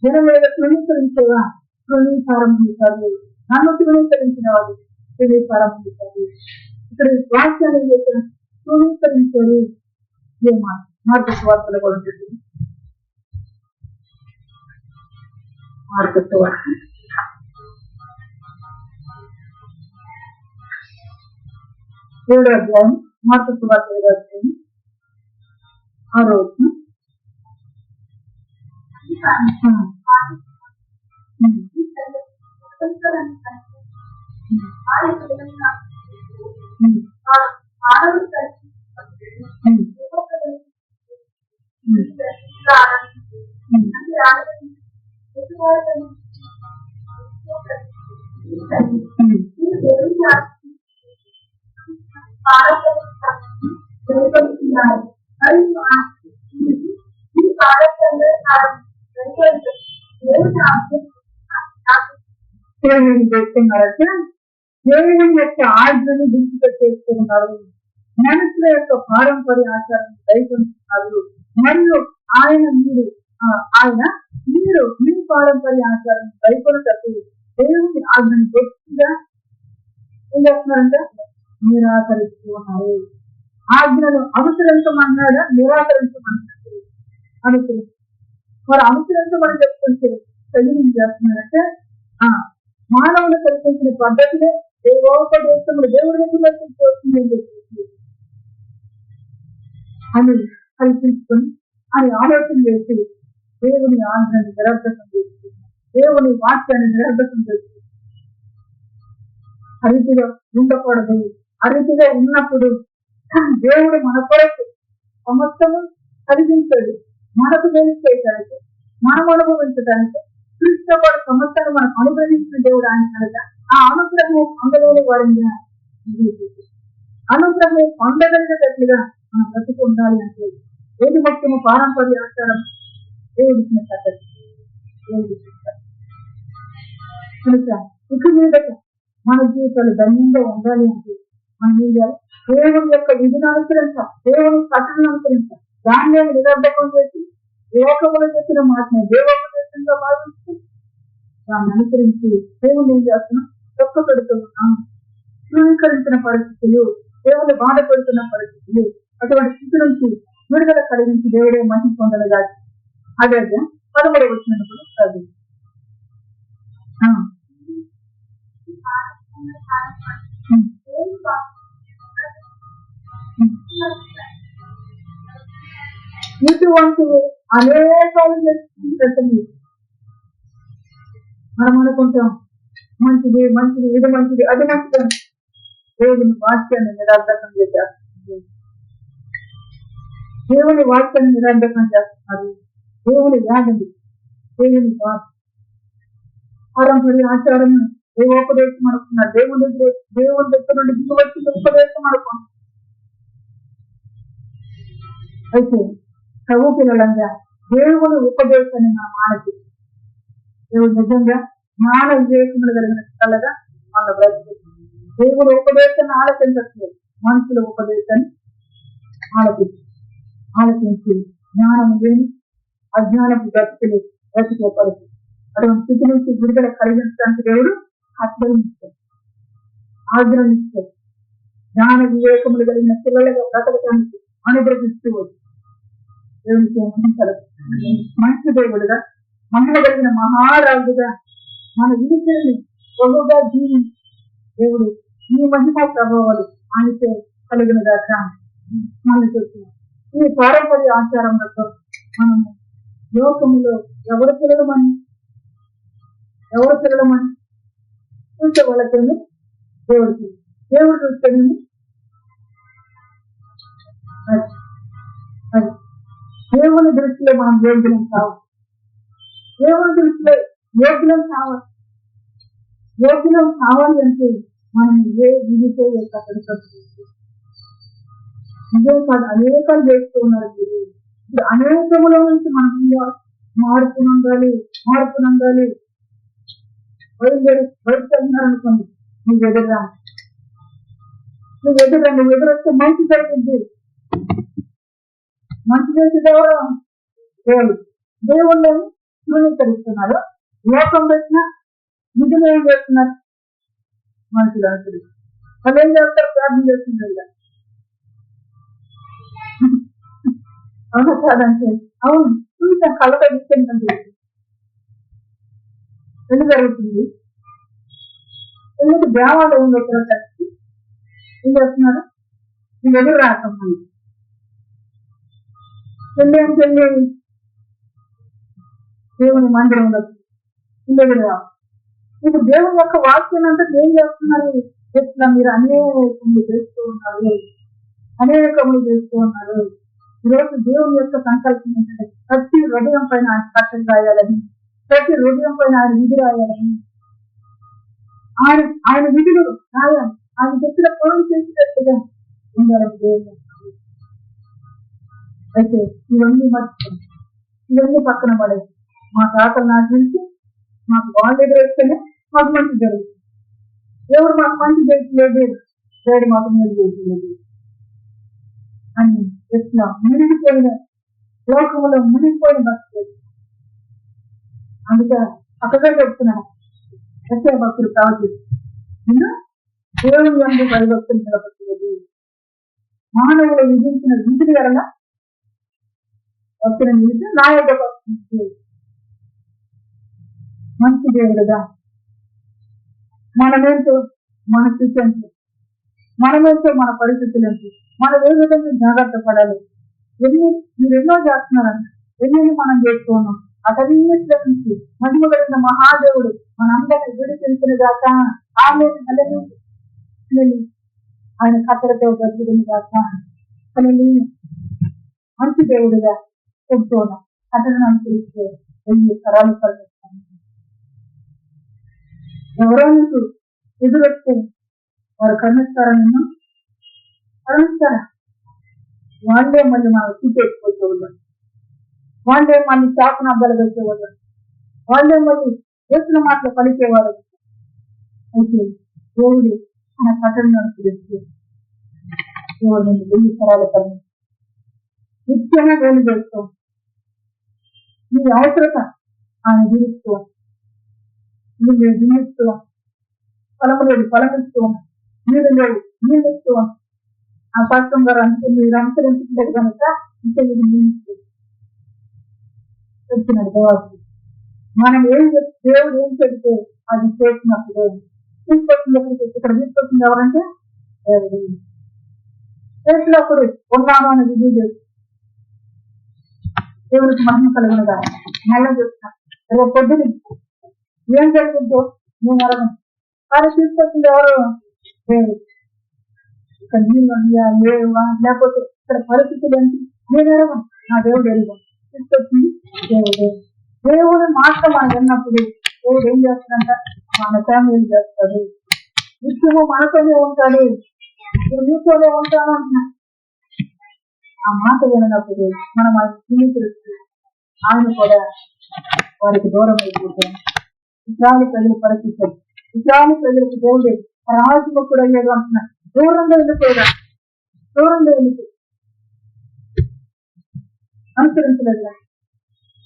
జనం మీద తృణీకరించేవా, తృణీకారంభిస్తారు, నన్ను తృణీకరించిన వాడు తృణీకారంభిస్తారు. ఇక్కడ వాక్యాన్ని చేసిన తృణీకరించారు. ఏమా మార్గస్ వార్తలు కూడా ఉంటుంది. మార్గస్ వార్త 7వ అధ్యాయం, మార్గస్ వార్త 7వ అధ్యాయం 6వ వచనం. దేవుని యొక్క ఆజ్ఞను దృష్టిగా చేసుకున్నారు, మనుషుల యొక్క పారంపర్య ఆచారాన్ని దయకొంటున్నారు, మరియు మీరు మీ పారంపర్య ఆచారాన్ని దయకొనటప్పుడు దేవుని ఆజ్ఞను గట్టిగా ఏం చేస్తున్నారంటే నిరాకరిస్తూ ఉన్నారు. ఆజ్ఞను అనుసరించమన్నాడా, నిరాకరించమన్నాడు? అనుసరిస్తారు. మరి అనుసరించమని చెప్తుంటే తెలుగు ఏం చేస్తున్నారంటే మానవులు కల్పించిన పద్ధతినే దేవోపదేశములు దేవుడి దగ్గర చేస్తుందని చెప్పి అని కల్పించుకొని అని ఆలోచన చేసి దేవుని ఆజ్ఞను నిరర్ధకం చేస్తుంది, దేవుని వాక్యాన్ని నిరర్ధకం చేస్తుంది. అరితిగా ఉండకూడదు. అరితిగా ఉన్నప్పుడు దేవుడు మన కొరకు సమస్తము కలిగించాడు, మనకు తెలిసేయడానికి, మనం అనుభవించడానికి క్రీస్తుపాటు సమస్యను మనకు అనుగ్రహించిన దేవుడు ఆయన కనుక ఆ అనుగ్రహం పొందలేని వారిగా అనుగ్రహం పొందగలిగేటట్లుగా మనం బ్రతుకుండాలి అంటే ఏది ముఖ్యము? పారంపర్య ఆచారం దేవుడిచ్చిన పద్ధతి, దేవుడిచ్చిన కనుక ఇక మీద మన జీవితాలు ధన్యంగా ఉండాలి అంటే మనం ఏం చేయాలి? దేవుని యొక్క విధిని అనుసరించాలి, దేవుని కథను అనుసరించాలి. దాన్ని నిరర్ధకం చేసి లోకములు చెప్పిన మాటని దేవోపదేశంగా భావిస్తూ దాన్ని అనుసరించి దేవుని ఏం చేస్తున్నాం? తొక్క పెడుతూ ఉన్నాం. ధృవీకరించిన పరిస్థితులు, దేవుని బాధపడుతున్న పరిస్థితులు, అటువంటి స్థితి నుంచి విడుదల కలిగించి దేవుడే మహిమ పొందలుగా. అదే 13వ వచనంలో అది ఇటువంటి అనేకాలు మనం అనుకుంటాం మంచిది మంచిది, ఇది మంచిది, అది మంచిది. దేవుని వాక్యాన్ని నిరర్ధకం చేస్తారు, దేవుని వాక్యాన్ని నిరర్ధకం చేస్తున్నారు. దేవుని వ్యాధి, దేవుని పారంపర్య ఆచారం దేవోపదేశం అనుకున్నారు. దేవుని దగ్గర నుండి దిగువచ్చి ఉపదేశం అనుకున్నారు. అయితే ప్రభు పిల్లలంగా దేవుని ఉపదేశాన్ని మన మానసి దేవుడు నిజంగా జ్ఞాన వివేకములు కలిగిన కలగా మన బ్రతుకు. దేవుడు ఉపదేశాన్ని ఆలకించట్లేదు, మనుషుల ఉపదేశాన్ని ఆలకించి జ్ఞానం లేని అజ్ఞానపు బ్రతుకులు బ్రతికే పరిస్థితి. అటువంటి స్థితి నుంచి విడుదల కలిగించడానికి దేవుడు ఆశ్రయిస్తాడు, ఆగ్రహిస్తాడు. జ్ఞాన వివేకములు కలిగిన పిల్లలుగా బ్రతకటానికి అనుగ్రహిస్తూ వచ్చి దేవునికి మంచి దేవుడుగా, మహిమ కలిగిన మహారాజుగా మన విధిని బహుగా జీవించి దేవుడు ఈ మహిమ ప్రభావాలు ఆయనతో కలిగిన దాకా మనం చూస్తున్నాం. ఈ పారంపర్య ఆచారంలో మనము లోకములో ఎవరు పిల్లలమని చూసే వాళ్ళతో దేవుడు చూస్తాడండి. దేవుని దృష్టిలో మనం యోగ్యం కావాలి, దేవుని దృష్టిలో యోగ్యం కావాలి అంటే మనం ఏ విధితే అక్కడికి ఇదే కాదు, అనేకాలు చేస్తూ ఉన్నారు. ఇప్పుడు అనేకములో నుంచి మనం మార్పు నందాలి. బయటకు వెళ్తున్నారనుకోండి, నువ్వు ఎదురురా, నువ్వు ఎదురొస్తే మంచి జరిగింది. మంచి చేసేది ఎవరు? దేవుళ్ళని తృణీకరిస్తున్నారు. లోకం పెట్టిన విధులు ఏం చేస్తున్నారు? మనుషులు అనుసరి వాళ్ళు ఏం చేస్తారు? ప్రార్థన చేస్తున్నారు. అవునా కాదంటే అవును, చూసాం, కళ్ళతో ఇచ్చేంటే ఎందుకు జరుగుతుంది? ఎందుకు దేవాలయంలో కలిసి ఏం చేస్తున్నారు? నేను ఎదురు రాకపోయి చెల్లేమి దేవుని మందిరంలో ఎదురు రా. ఇప్పుడు దేవుని యొక్క వాక్యం అంతా ఏం చేస్తున్నారు? ఎట్లా మీరు అనేకములు చేస్తూ ఉన్నారు. ఈరోజు దేవుని యొక్క సంకల్పం ఏంటంటే ప్రతి హృదయం పైన ఆయన కట్టం రాయాలని, ప్రతి హృదయం పైన ఆయన విధి రాయాలని, ఆయన విధులు రాయాలి. ఆయన చెప్పిన పనులు చేసేటట్టుగా ఉండాలని దేవుని. అయితే ఇవన్నీ మర్చిపోయి ఇవన్నీ పక్కన పడేది. మా తాతలు నాటి నుంచి మాకు వాళ్ళు ఎదురొస్తేనే మాకు మంచి జరుగుతుంది. దేవుడు మాకు మంచి చేయట్లేదు, దేవుడు మాకు మేలు చేయట్లేదు అని ఎట్లా మునిగిపోయిన లోకంలో మునిగిపోయిన భక్తులు. అందుకే అక్కడే చెప్తున్నాను, ప్రత్యేక భక్తులు కావచ్చు. దేవుని యందు భయభక్తులు నిలబట్టలేదు. మానవులు విధించిన విధులు వలన భక్తులను విధించి నా యొక్క భక్తులు మంచి దేవుడుగా మనమేంటో మన స్థితి అంటే, మనమేంటో మన పరిస్థితులు ఏంటి, మనం ఏ విధంగా జాగ్రత్త పడాలి. మీరు ఎన్నో చేస్తున్నారంట, ఎన్ని మనం చేసుకున్నాం. అటన్నిటిలో నుంచి మహిమ కలిగిన మహాదేవుడు మనందరినీ విడిపించిన దాకా ఆమె ఆయన కథలతో బతికిన దాకా మంచి దేవుడుగా చెప్తున్నాం. కథలను అనుసరిస్తే 1000 తరాలు పరిగెత్తాను. ఎవరో నీకు ఎదురొస్తే వారు కరుణిస్తారా? నిన్ను కరుణిస్తారా? వాళ్ళే మళ్ళీ మన చూపేసుకోవచ్చు, వాళ్ళే మళ్ళీ శాపనార్థాలు పెట్టేవాళ్ళు, వాళ్ళే మళ్ళీ చేసిన మాటలు పలికేవారు. అయితే దేవుడు మన కథలను అనుసరిస్తే దేవుడు నుండి 1000 తరాలు కలిగి నిత్యంగా వేలు చేస్తాం. నీ అవసరత ఆయన జీవిస్తూ, నువ్వు జీవిస్తూ, ఫలము లేదు ఫలమిస్తూ, నీళ్ళు లేవు నీళ్ళిస్తూ, ఆ శాస్త్రం గారు అంటే మీరు అనుసరించలేదు కనుక ఇంకా ఇది జీవిస్తూ చెప్తున్నాడు దేవాడు. మనం దేవుడు ఏం చెప్తే అది చేసినప్పుడు తీసుకొచ్చింది. ఇక్కడ తీసుకొచ్చింది ఎవరంటే దేవుడు. చేసినప్పుడు ఉన్నాను అని విధి చేసి దేవుడికి మహిమ కలుగునుగా. మళ్ళీ చెప్తున్నా, రేపు పొద్దున ఏం జరుగుతుందో నేను అడగను, కానీ తీసుకొచ్చింది ఎవరు? దేవుడు. ఇక్కడ నీళ్ళు ఉన్నాయా లేవా, లేకపోతే ఇక్కడ పరిస్థితులు ఏంటి నేను అడగను, నా దేవుడు ఎరుగు. తీసుకొచ్చింది దేవుడు. దేవుడు మాత్రం మనం విన్నప్పుడు దేవుడు ఏం చేస్తాడంట? మన ఫ్యామిలీ చేస్తాడు. నిత్యము మనతోనే ఉంటాడు. నీతోనే ఉంటాను అంటున్నా. ఆ మాట వినప్పుడు మనం ఆయన స్నేహితుడికి ఆయన కూడా వారికి దూరం అయిపోతాం. ఇస్రాయేలు ప్రజలు పరిస్థితి, ఇస్రాయేలు ప్రజలకు దేవుడు రాజముఖుడు అయ్యాడు అంటున్నా. దూరంగా వెళ్ళిపోయాడు, దూరంగా వెళ్ళిపోయి అనుసరించలేదు.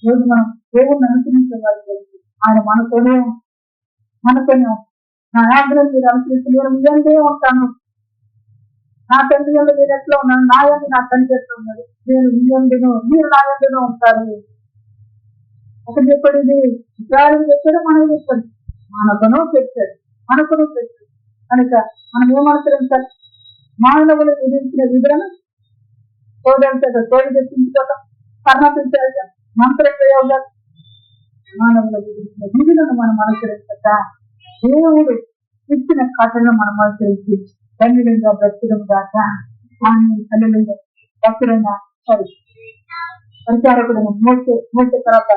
రోజు మనం దేవుడిని అనుసరించే వారికి ఆయన మనతోనే నా ఆజ్ఞలు మీరు అనుసరిస్తున్నారు, మీరంటే ఉంటాను. నా తండ్రి ఎందు మీరు ఎట్లా ఉన్నాను, నా ఎందు నా తండ్రి ఎట్లా ఉన్నాడు, నేను మీ ఎందును మీరు నా ఎందులో ఉంటారు. ఒక చెప్పేది ఇస్రాయేలు చెప్పాడు, మనం చెప్పాడు, మనకును చెప్పాడు. కనుక మనం ఏమనుసరించాలి? మానవులు విధించిన విధులను తోడు తెప్పించుకోవటం, కర్ణించాలి, మంత్ర ప్రయోగాలు. మానవులు విధించిన విధులను మనం అనుసరించక దేవుడు ఇచ్చిన కథలను మనం అనుసరించి ధన్యులంగా బ్రతుకుడం దాకా తల్లిదండ్రులు భక్తులంగా సరి పరిచారకుడు మోసే తర్వాత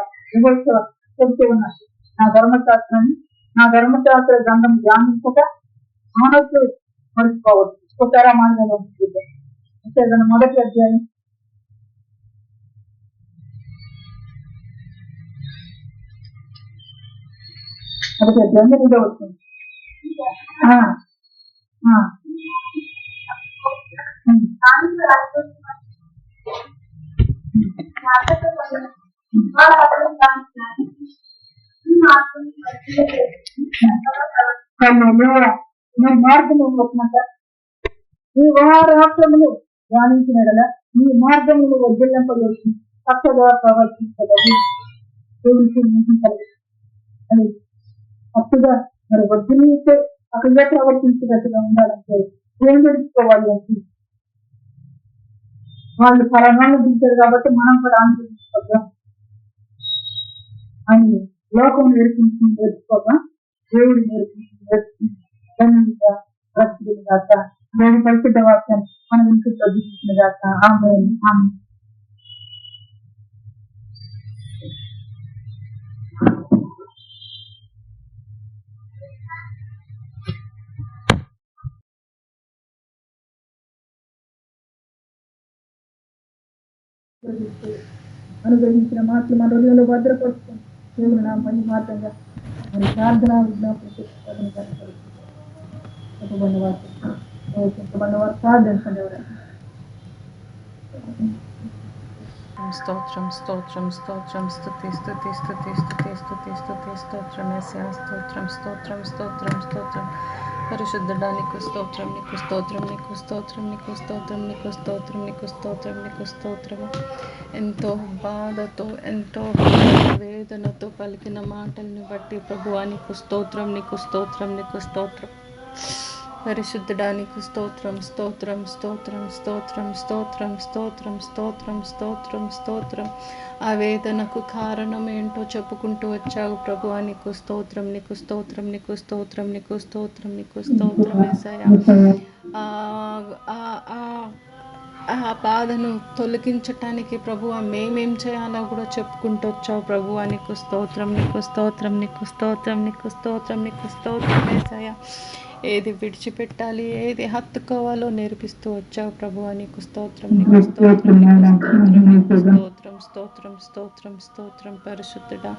చెబుతూ ఉన్నారు. నా ధర్మశాస్త్ర గ్రంథం ధ్యానించక మనసు మర్చిపోవచ్చు. ఇంకొకసారి ఆ మాట నేను ఒప్పుకుంటాను. అంతేగాని మొదటి అధ్యాయం ఇదే వస్తుంది. మార్గం వచ్చినాక ఈ వాక్యములు ధ్యానించిన కదా ఈ మార్గములు వదిలింపజేసి చక్కగా ప్రవర్తించగలదు. అని తప్పుగా మరి వద్దునిస్తే చక్కగా ప్రవర్తించినట్టుగా ఉండాలంటే ఏం తెలుసుకోవాలి అంటే వాళ్ళు ఫలానాలు పిలిచారు కాబట్టి మనం కూడా ఆందోళించుకోగా అని లోకం నేర్చుకోగా దేవుడు నేర్పించిందిగా బ్రతుకులు కాక దేవుడి పరిశుద్ధ వాక్యం మనం ఇంటి చదువుతున్న కాక ఆమె అనుగ్రహించిన మాటలు మన హృదయంలో భద్రపరుచుకొని దేవుడు నా పని మార్గంగా మరి ప్రార్థన విజ్ఞాపన చెప్పబడిన వారు ప్రార్థించండి. ఎవరైనా స్తోత్రం స్తోత్రం స్తోత్రం స్తుతి స్తుతి స్తుతి స్తుతి స్తుతి స్తుతి స్తోత్రం యేసయ్యా స్తోత్రం స్తోత్రం స్తోత్రం స్తోత్రం పరిశుద్ధుడా నీకు స్తోత్రం నీకు స్తోత్రం నీకు స్తోత్రం నీకు స్తోత్రం నీకు స్తోత్రం నీకు స్తోత్రం నీకు స్తోత్రము. ఎంతో బాధతో ఎంతో వేదనతో పలికిన మాటల్ని బట్టి ప్రభువా నీకు స్తోత్రం నీకు స్తోత్రం నీకు స్తోత్రం. పరిశుద్ధుడా నీకు స్తోత్రం స్తోత్రం స్తోత్రం స్తోత్రం స్తోత్రం స్తోత్రం స్తోత్రం స్తోత్రం స్తోత్రం. ఆ వేదనకు కారణం ఏంటో చెప్పుకుంటూ వచ్చావు ప్రభువా నీకు స్తోత్రం నీకు స్తోత్రం నీకు స్తోత్రం నీకు స్తోత్రం నీకు స్తోత్రం యేసయ్యా. ఆ బాధను తొలగించటానికి ప్రభువా మేమేం చేయాలో కూడా చెప్పుకుంటూ వచ్చావు ప్రభువా నీకు స్తోత్రం నీకు స్తోత్రం నీకు స్తోత్రం నీకు స్తోత్రం నీకు స్తోత్రం యేసయ్యా. ఏది విడిచిపెట్టాలి ఏది హత్తుకోవాలో నేర్పిస్తూ వచ్చావు ప్రభువా నీకు స్తోత్రం నీకు స్తోత్రం నీకు స్తోత్రం నీకు స్తోత్రం స్తోత్రం స్తోత్రం స్తోత్రం. పరిశుద్ధుడా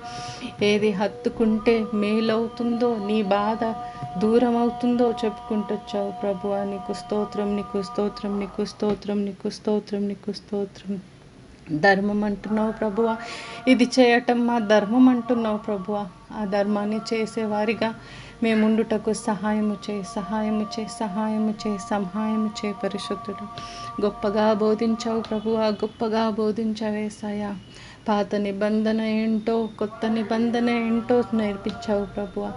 ఏది హత్తుకుంటే మేలవుతుందో నీ బాధ దూరం అవుతుందో చెప్పుకుంటూ వచ్చావు ప్రభువా నీకు స్తోత్రం నీకు స్తోత్రం నీకు స్తోత్రం నీకు స్తోత్రం నీకు స్తోత్రం. ధర్మం అంటున్నావు ప్రభువా ఇది చేయటం మా ధర్మం అంటున్నావు ప్రభువా. ఆ ధర్మాన్ని చేసేవారిగా మేముండుటకు సహాయము చేయి సహాయము చేయి సహాయము చేయి సహాయము చేయి పరిశుద్ధుడు. గొప్పగా బోధించావు ప్రభువా గొప్పగా బోధించావు యేసయ్యా. పాత నిబంధన ఏంటో కొత్త నిబంధన ఏంటో నేర్పించావు ప్రభువా.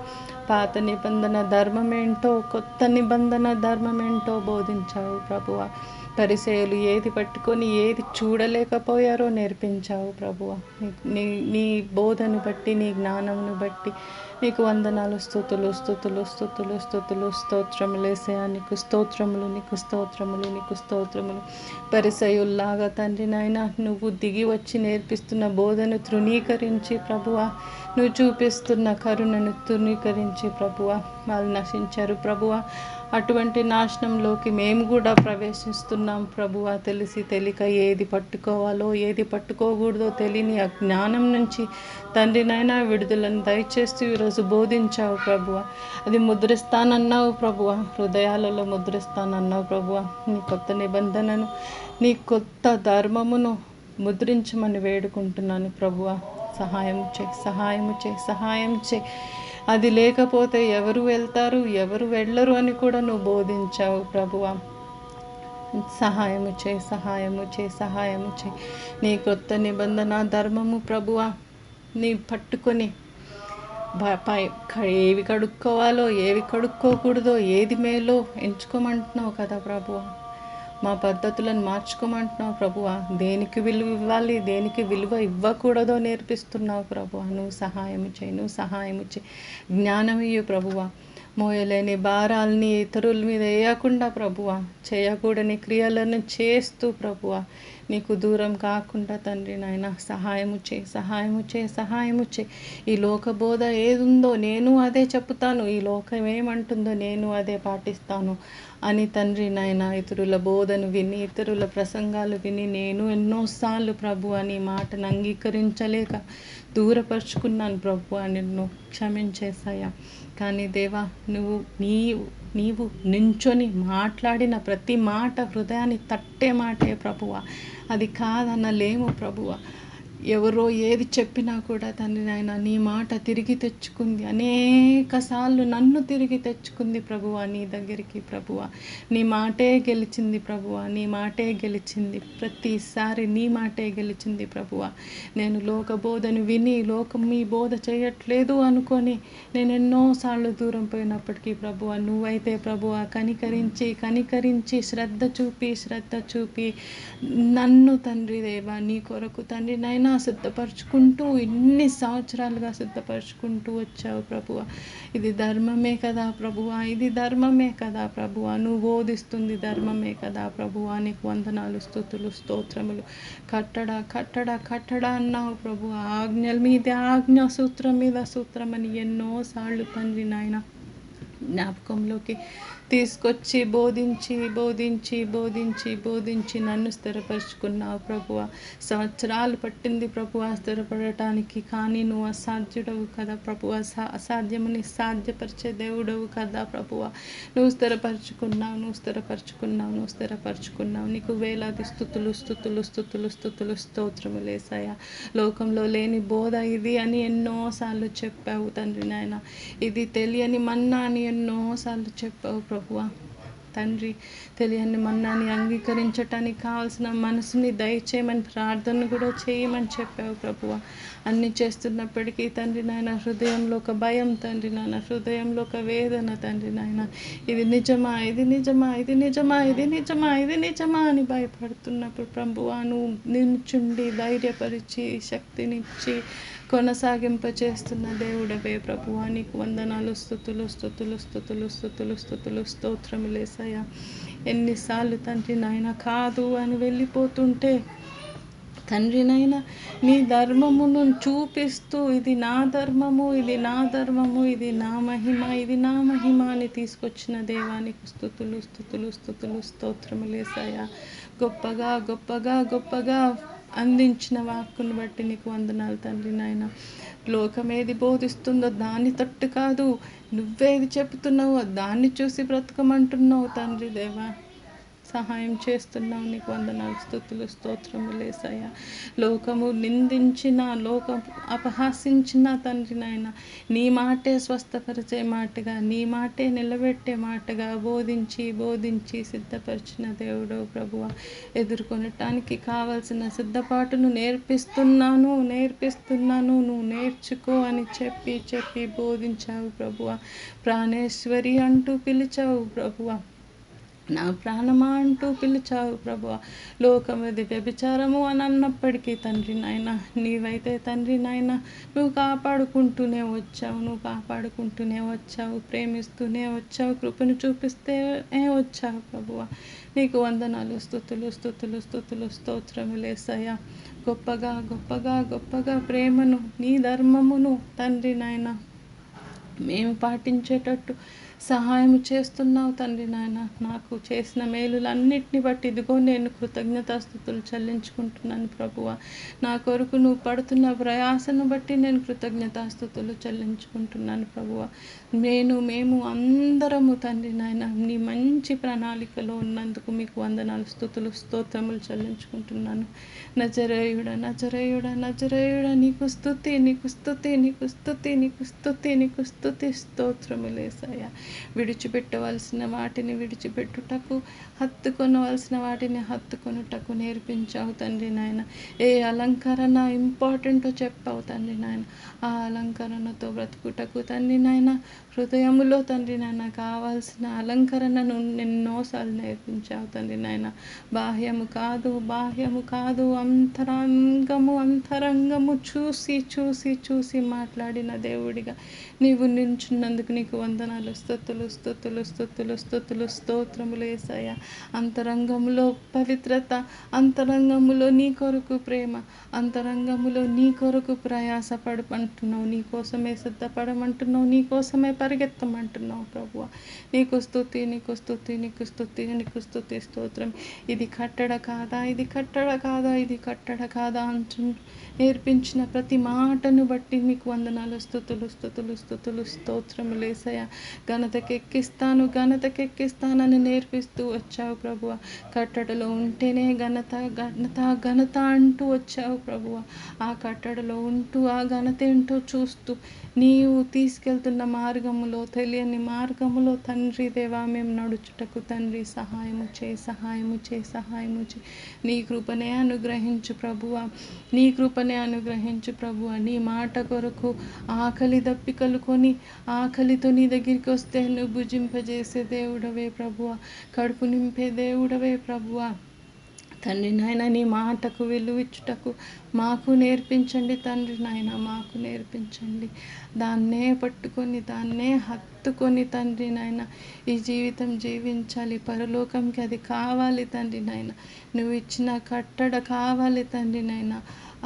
పాత నిబంధన ధర్మం ఏంటో కొత్త నిబంధన ధర్మం ఏంటో బోధించావు ప్రభువా. పరిసయ్యులు ఏది పట్టుకొని ఏది చూడలేకపోయారో నేర్పించావు ప్రభువా. నీ బోధను బట్టి నీ జ్ఞానమును బట్టి నీకు వందనాలు స్తుతులు స్తుతులు స్తుతులు స్తుతులు స్తోత్రములు యేసయ్యా నీకు స్తోత్రములు నీకు స్తోత్రములు నీకు స్తోత్రములు. పరిసయ్యుల్లాగా తండ్రి నాయనా నువ్వు దిగి వచ్చి నేర్పిస్తున్న బోధను తృణీకరించి ప్రభువా నువ్వు చూపిస్తున్న కరుణను తృణీకరించి ప్రభువా వాళ్ళు నశించారు ప్రభువా. అటువంటి నాశనంలోకి మేము కూడా ప్రవేశిస్తున్నాం ప్రభువా. తెలిసి తెలియక ఏది పట్టుకోవాలో ఏది పట్టుకోకూడదో తెలియని అజ్ఞానం నుంచి తండ్రి నాయనా విడుదలను దయచేస్తూ ఈరోజు బోధించావు ప్రభువా. అది ముద్రిస్తానన్నావు ప్రభువా. హృదయాలలో ముద్రిస్తానన్నావు ప్రభువా. నీ కొత్త నిబంధనను నీ కొత్త ధర్మమును ముద్రించమని వేడుకుంటున్నాను ప్రభువా. సహాయం చేయి సహాయం చేయి సహాయం చేయి. అది లేకపోతే ఎవరు వెళ్తారు ఎవరు వెళ్ళరు అని కూడా నువ్వు బోధించావు ప్రభువా. సహాయము చేయి సహాయము చేయి సహాయము చేయి. నీ కొత్త నిబంధన ధర్మము ప్రభువా నీ పట్టుకొని ఏవి కడుక్కోవాలో ఏవి కడుక్కోకూడదో ఏది మేలో ఎంచుకోమంటున్నావు కదా ప్రభువా. మా పద్ధతులను మార్చుకోమంటున్నావు ప్రభువా. దేనికి విలువ ఇవ్వాలి దేనికి విలువ ఇవ్వకూడదో నేర్పిస్తున్నావు ప్రభువా. నువ్వు సహాయము చేయి నువ్వు సహాయము చేయి. జ్ఞానం ఇయ్యు ప్రభువా. మోయలేని భారాల్ని ఇతరుల మీద వేయకుండా ప్రభువా చేయకూడని క్రియలను చేస్తూ ప్రభువా నీకు దూరం కాకుండా తండ్రి నాయన సహాయము చేయి. ఈ లోక బోధ ఏదుందో నేను అదే చెప్తాను, ఈ లోకం ఏమంటుందో నేను అదే పాటిస్తాను అని తండ్రి నాయన ఇతరుల బోధను విని, ఇతరుల ప్రసంగాలు విని నేను ఎన్నోసార్లు ప్రభు అని మాటను అంగీకరించలేక దూరపరుచుకున్నాను ప్రభు అని నిన్ను క్షమించేసాయా. కానీ దేవా, నీవు నించొని మాట్లాడిన ప్రతి మాట హృదయాన్ని తట్టే మాటే ప్రభువా. అది కాదనలేము ప్రభువా. ఎవరో ఏది చెప్పినా కూడా తండ్రి నాయన నీ మాట తిరిగి తెచ్చుకుంది, అనేక సార్లు నన్ను తిరిగి తెచ్చుకుంది ప్రభువా నీ దగ్గరికి. ప్రభువా నీ మాటే గెలిచింది ప్రభువా, నీ మాటే గెలిచింది, ప్రతిసారి నీ మాటే గెలిచింది ప్రభువా. నేను లోక బోధను విని లోకం మీ బోధ చేయట్లేదు అనుకొని నేను ఎన్నోసార్లు దూరం పోయినప్పటికీ ప్రభువా, నువ్వైతే ప్రభువా కనికరించి శ్రద్ధ చూపి నన్ను తండ్రి దేవా నీ కొరకు తండ్రి నాయన సిద్ధపరచుకుంటూ ఇన్ని సంవత్సరాలుగా సిద్ధపరచుకుంటూ వచ్చావు ప్రభువా. ఇది ధర్మమే కదా ప్రభువా, ఇది ధర్మమే కదా ప్రభువా, నువ్వు బోధిస్తుంది ధర్మమే కదా ప్రభువా. నీకు వందనాలు, స్తుతులు, స్తోత్రములు. కట్టడ అన్నావు ప్రభువా. ఆజ్ఞల మీద ఆజ్ఞ, సూత్రం మీద సూత్రం అని ఎన్నోసార్లు తండ్రి నాయన జ్ఞాపకంలోకి తీసుకొచ్చి బోధించి నన్ను స్థిరపరుచుకున్నావు ప్రభువా. సంవత్సరాలు పట్టింది ప్రభువా స్థిరపడటానికి, కానీ నువ్వు అసాధ్యుడవు కదా ప్రభువా. అసాధ్యముని సాధ్యపరిచే దేవుడవు కదా ప్రభువా. నువ్వు స్థిరపరుచుకున్నావు. నీకు వేలాది స్తుతులు స్తోత్రములేసాయా. లోకంలో లేని బోధ ఇది అని ఎన్నోసార్లు చెప్పావు తండ్రి నాయన. ఇది తెలియని మన్నా అని ఎన్నోసార్లు చెప్పావు ప్రభువా. తండ్రి, తెలియని మన్నాని అంగీకరించటానికి కావాల్సిన మనసుని దయచేయమని ప్రార్థన కూడా చేయమని చెప్పావు ప్రభువా. అన్నీ చేస్తున్నప్పటికీ తండ్రి నాయన హృదయంలో ఒక భయం తండ్రి నాయన, హృదయంలో ఒక వేదన తండ్రి నాయన. ఇది నిజమా అని భయపడుతున్నప్పుడు ప్రభువా నువ్వు నిల్చుండి ధైర్యపరిచి శక్తినిచ్చి కొనసాగింపచేస్తున్న దేవుడవే ప్రభువా. నీకు వందనాలు, స్తుతులు స్తోత్రములేసయ్యా. ఎన్నిసార్లు తండ్రి నాయన కాదు అని వెళ్ళిపోతుంటే తండ్రి నాయన నీ ధర్మమును చూపిస్తూ ఇది నా ధర్మము, ఇది నా మహిమ అని తీసుకొచ్చిన దేవానికి స్తుతులు స్తోత్రములేసయ్యా. గొప్పగా అందించిన వాక్కును బట్టి నీకు వందనాలు తండ్రి నాయన. లోకం ఏది బోధిస్తుందో దాన్ని తట్టు కాదు, నువ్వేది చెప్తున్నావో దాన్ని చూసి బ్రతకమంటున్నావు తండ్రి దేవా. సహాయం చేస్తున్నావు, నీకు వందనాలు, స్తుతులు స్తోత్రములేసయ్యా. లోకము నిందించిన, లోకం అపహాసించిన తండ్రి నాయన నీ మాటే స్వస్థపరిచే మాటగా, నీ మాటే నిలబెట్టే మాటగా బోధించి సిద్ధపరిచిన దేవుడు ప్రభువా. ఎదుర్కొనటానికి కావలసిన సిద్ధపాటును నేర్పిస్తున్నాను, నువ్వు నేర్చుకో అని చెప్పి బోధించావు ప్రభువా. ప్రాణేశ్వరి అంటూ పిలిచావు ప్రభువా. నా ప్రాణమా అంటూ పిలిచావు ప్రభువా. లోకమది వ్యభిచారము అని అన్నప్పటికీ తండ్రి నాయన నీవైతే తండ్రి నాయన నువ్వు కాపాడుకుంటూనే వచ్చావు, ప్రేమిస్తూనే వచ్చావు, కృపను చూపిస్తే వచ్చావు ప్రభువా. నీకు వందనాలు, స్తుతులు స్తోత్రములేసయ్యా. గొప్పగా ప్రేమను, నీ ధర్మమును తండ్రి నాయన మేము పాటించేటట్టు సహాయం చేస్తున్నావు తండ్రి నాయన. నాకు చేసిన మేలులన్నిటిని బట్టి ఇదిగో నేను కృతజ్ఞతాస్తుతులు చెల్లించుకుంటున్నాను ప్రభువా. నా కొరకు నువ్వు పడుతున్న ప్రయాసను బట్టి నేను కృతజ్ఞతాస్తుతులు చెల్లించుకుంటున్నాను ప్రభువా. మేము అందరము తండ్రి నాయన నీ మంచి ప్రణాళికలో ఉన్నందుకు మీకు వందనాలు, స్తుతులు స్తోత్రములు చెల్లించుకుంటున్నాను. నజరేయుడా నీకు స్తుతి స్తోత్రములేసయ్యా. విడిచిపెట్టవలసిన వాటిని విడిచిపెట్టుటకు, హత్తుకొనవలసిన వాటిని హత్తుకొనుటకు నేర్పించావు తండ్రి నాయన. ఏ అలంకరణ ఇంపార్టెంటో చెప్పావు తండ్రి నాయన. ఆ అలంకరణతో బ్రతుకుటకు తండ్రి నాయన హృదయములో తండ్రి నాయన కావాల్సిన అలంకరణను ఎన్నోసార్లు నేర్పించావు తండ్రి నాయన. బాహ్యము కాదు అంతరంగము చూసి మాట్లాడిన దేవుడిగా నీవు నిల్చున్నందుకు నీకు వందనాలు, స్తుతులు స్తుతులు స్తుతులు స్తుతులు స్తుతులు స్తోత్రములు యేసయ్యా. అంతరంగములో పవిత్రత, అంతరంగములో నీ కొరకు ప్రేమ, అంతరంగములో నీ కొరకు ప్రయాసపడమంటున్నావు, నీ కోసమే సిద్ధపడమంటున్నావు, నీ కోసమే పరిగెత్తమంటున్నావు ప్రభువా. నీకు స్తుతి, నీకు స్తుతి, నీకు స్తుతి, నీకు స్తుతి స్తోత్రం. ఇది కట్టడ కాదా, ఇది కట్టడ కాదా, ఇది కట్టడ కాదా అంటూ నేర్పించిన ప్రతి మాటను బట్టి మీకు వందనాలు, స్తుతులు స్తుతులు స్తుతులు స్తోత్రములు యేసయ్యా. ఘనతకెక్కిస్తాను, ఘనతకెక్కిస్తానని నేర్పిస్తూ వచ్చావు ప్రభువ. కట్టడలో ఉంటేనే ఘనత, ఘనత, ఘనత అంటూ వచ్చావు ప్రభువ. ఆ కట్టడలో ఉంటూ ఆ ఘనత ఏంటో చూస్తూ నీవు తీసుకెళ్తున్న మార్గములో, తెలియని మార్గములో తండ్రి దేవా మేము నడుచుటకు తండ్రి సహాయము చేయి, సహాయము చేయి, సహాయము చేయి. నీ కృపనే అనుగ్రహించు ప్రభువ, నీ కృపనే అనుగ్రహించు ప్రభువ. నీ మాట కొరకు ఆకలి దప్పికలు కొని ఆకలితో నీ దగ్గరికి వస్తే నువ్వు భుజింపజేసే దేవుడవే ప్రభువ, కడుపు నింపే దేవుడవే ప్రభువ. తండ్రి నాయన నీ మాటకు విలువిచ్చుటకు మాకు నేర్పించండి తండ్రి నాయన, మాకు నేర్పించండి. దాన్నే పట్టుకొని, దాన్నే హత్తుకొని తండ్రి నాయన ఈ జీవితం జీవించాలి. పరలోకంకి అది కావాలి తండ్రి నాయన, నువ్వు ఇచ్చిన కట్టడ కావాలి తండ్రి నాయన.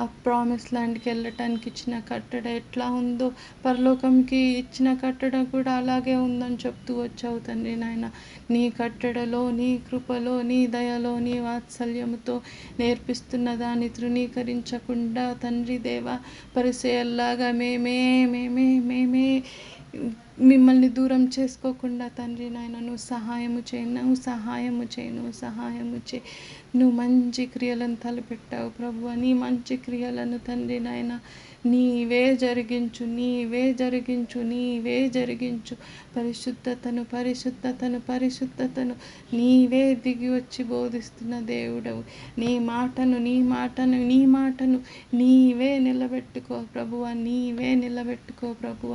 ఆ ప్రామిస్ ల్యాండ్కి వెళ్ళటానికి ఇచ్చిన కట్టడ ఎట్లా ఉందో పరలోకంకి ఇచ్చిన కట్టడ కూడా అలాగే ఉందని చెప్తూ వచ్చావు తండ్రి నాయన. నీ కట్టడలో, నీ కృపలో, నీ దయలో, నీ వాత్సల్యముతో నేర్పిస్తున్న దాన్ని తృణీకరించకుండా తండ్రి దేవా, పరిచయల్లాగా మేమే మేమే మేమే మిమ్మల్ని దూరం చేసుకోకుండా తండ్రి నాయన నువ్వు సహాయము చేయి, నువ్వు సహాయము చేయి, నువ్వు సహాయము చేయి. నువ్వు మంచి క్రియలను తలపెట్టావు ప్రభువ. నీ మంచి క్రియలను తండ్రి నాయన నీవే జరిగించు, నీవే జరిగించు, నీవే జరిగించు. పరిశుద్ధతను, పరిశుద్ధతను, పరిశుద్ధతను నీవే దిగి వచ్చి బోధిస్తున్న దేవుడవు. నీ మాటను, నీ మాటను, నీ మాటను నీవే నిలబెట్టుకో ప్రభువ, నీవే నిలబెట్టుకో ప్రభువ.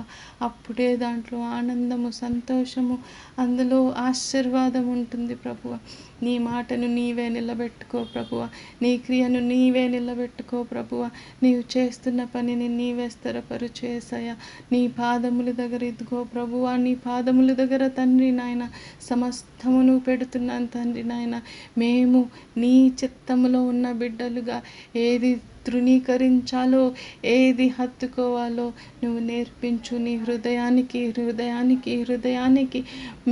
అప్పుడే దాంట్లో ఆనందము, సంతోషము, అందులో ఆశీర్వాదం ఉంటుంది ప్రభువ. నీ మాటను నీవే నిలబెట్టుకో ప్రభువ, నీ క్రియను నీవే నిలబెట్టుకో ప్రభువ. నీవు చేస్తున్న పనిని నీవే స్థిరపరుచు యేసయ్యా. నీ పాదముల దగ్గర ఇదిగో ప్రభువ, నీ పాదముల దగ్గర తండ్రి నాయన సమస్తమును పెడుతున్నాను తండ్రి నాయన. మేము నీ చిత్తములో ఉన్న బిడ్డలుగా ఏది తృణీకరించాలో, ఏది హత్తుకోవాలో నువ్వు నేర్పించు. నీ హృదయానికి హృదయానికి హృదయానికి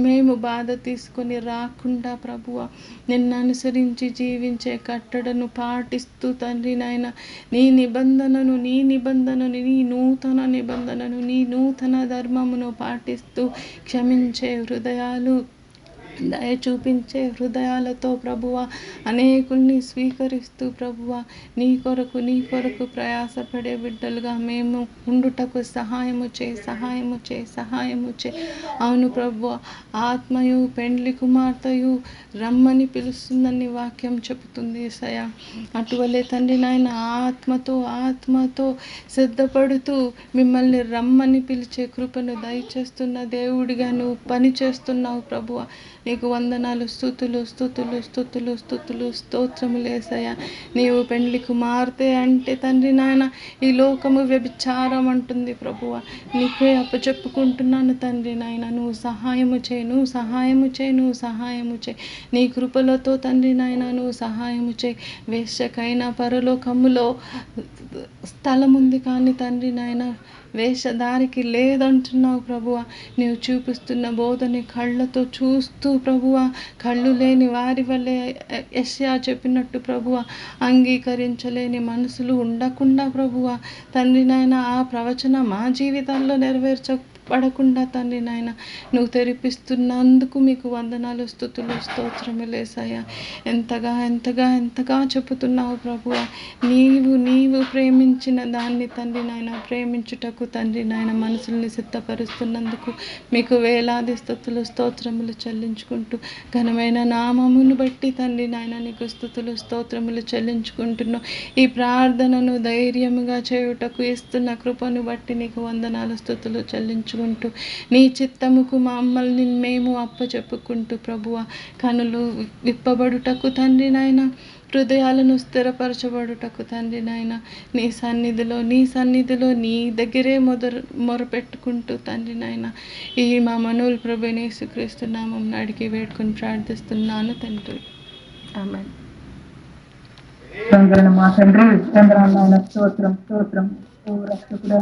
మేము బాధ తీసుకొని రాకుండా ప్రభువ, నిన్ను అనుసరించి జీవించే కట్టడను పాటిస్తూ తండ్రి నాయన నీ నిబంధనను, నీ నిబంధనను, నీ నూతన నిబంధనను, నీ నూతన ధర్మమును పాటిస్తూ క్షమించే హృదయాలు, దయ చూపించే హృదయాలతో ప్రభువ అనేకుల్ని స్వీకరిస్తూ ప్రభువ నీ కొరకు, నీ కొరకు ప్రయాసపడే బిడ్డలుగా మేము ఉండుటకు సహాయము చేయి, సహాయము చేయి, సహాయము చేయి. అవును ప్రభువ, ఆత్మయు పెండ్లి కుమార్తెయు రమ్మని పిలుస్తుందని వాక్యం చెబుతుంది యేసయ్యా. అటువలే తండ్రి నాయన ఆత్మతో సిద్ధపడుతూ మిమ్మల్ని రమ్మని పిలిచే కృపను దయచేస్తున్న దేవుడిగా నువ్వు పని చేస్తున్నావు ప్రభువ. నీకు వందనాలు, స్తుతులు స్తుతులు స్తుతులు స్తుతులు స్తోత్రములు యేసయ్యా. నీవు పెండ్లి కుమార్తె అంటే తండ్రి నాయన ఈ లోకము వ్యభిచారం అంటుంది ప్రభువ. నీకే అప్పచెప్పుకుంటున్నాను తండ్రి నాయన. నువ్వు సహాయము చేయి, నువ్వు సహాయము చేయి, నువ్వు సహాయము చేయి. నీ కృపలతో తండ్రి నాయన నువ్వు సహాయము చేయి. వేశ్యకైనా పరలోకములో స్థలం ఉంది కానీ తండ్రి నాయన వేషధారికి లేదంటున్నావు ప్రభువ. నీవు చూపిస్తున్న బోధని కళ్ళతో చూస్తూ ప్రభువ, కళ్ళు లేని వారి వల్లే యెషయా చెప్పినట్టు ప్రభువ, అంగీకరించలేని మనసులు ఉండకుండా ప్రభువ తండ్రి నాయన ఆ ప్రవచన మా జీవితాల్లో నెరవేర్చబడకుండా తండ్రి నాయన నువ్వు తెరిపిస్తున్నందుకు మీకు వందనాలు, స్తుతులు స్తోత్రములు యేసయ్యా. ఎంతగా ఎంతగా ఎంతగా చెబుతున్నావు ప్రభువ. నీవు ప్రేమించిన దాన్ని తండ్రి నాయన ప్రేమించుటకు తండ్రి నాయన మనసుల్ని సిద్ధపరుస్తున్నందుకు మీకు వేలాది స్తుతులు స్తోత్రములు చెల్లించుకుంటూ ఘనమైన నామమును బట్టి తండ్రి నాయన నీకు స్తుతులు స్తోత్రములు చెల్లించుకుంటున్నాం. ఈ ప్రార్థనను ధైర్యముగా చేయుటకు ఇస్తున్న కృపను బట్టి నీకు వందనాలు, స్తుతులు చెల్లించుకుంటూ నీ చిత్తముకు మమ్మల్ని మేము అప్పచెప్పుకుంటూ ప్రభువ కనులు విప్పబడుటకు తండ్రి నాయన హృదయాలను స్థిరపరచబడుటకు తండ్రి నాయన నీ సన్నిధిలో నీ దగ్గరే మొరపెట్టుకుంటూ తండ్రి నాయన ఈ మా మనవులు ప్రభు యేసుక్రీస్తు నామం అడిగి వేడుకొని ప్రార్థిస్తున్నాను తండ్రి. ఆమేన్. తండ్రి మా తండ్రి చంద్రాన్న స్తోత్రం స్తోత్రం ఓ రక్షకుడా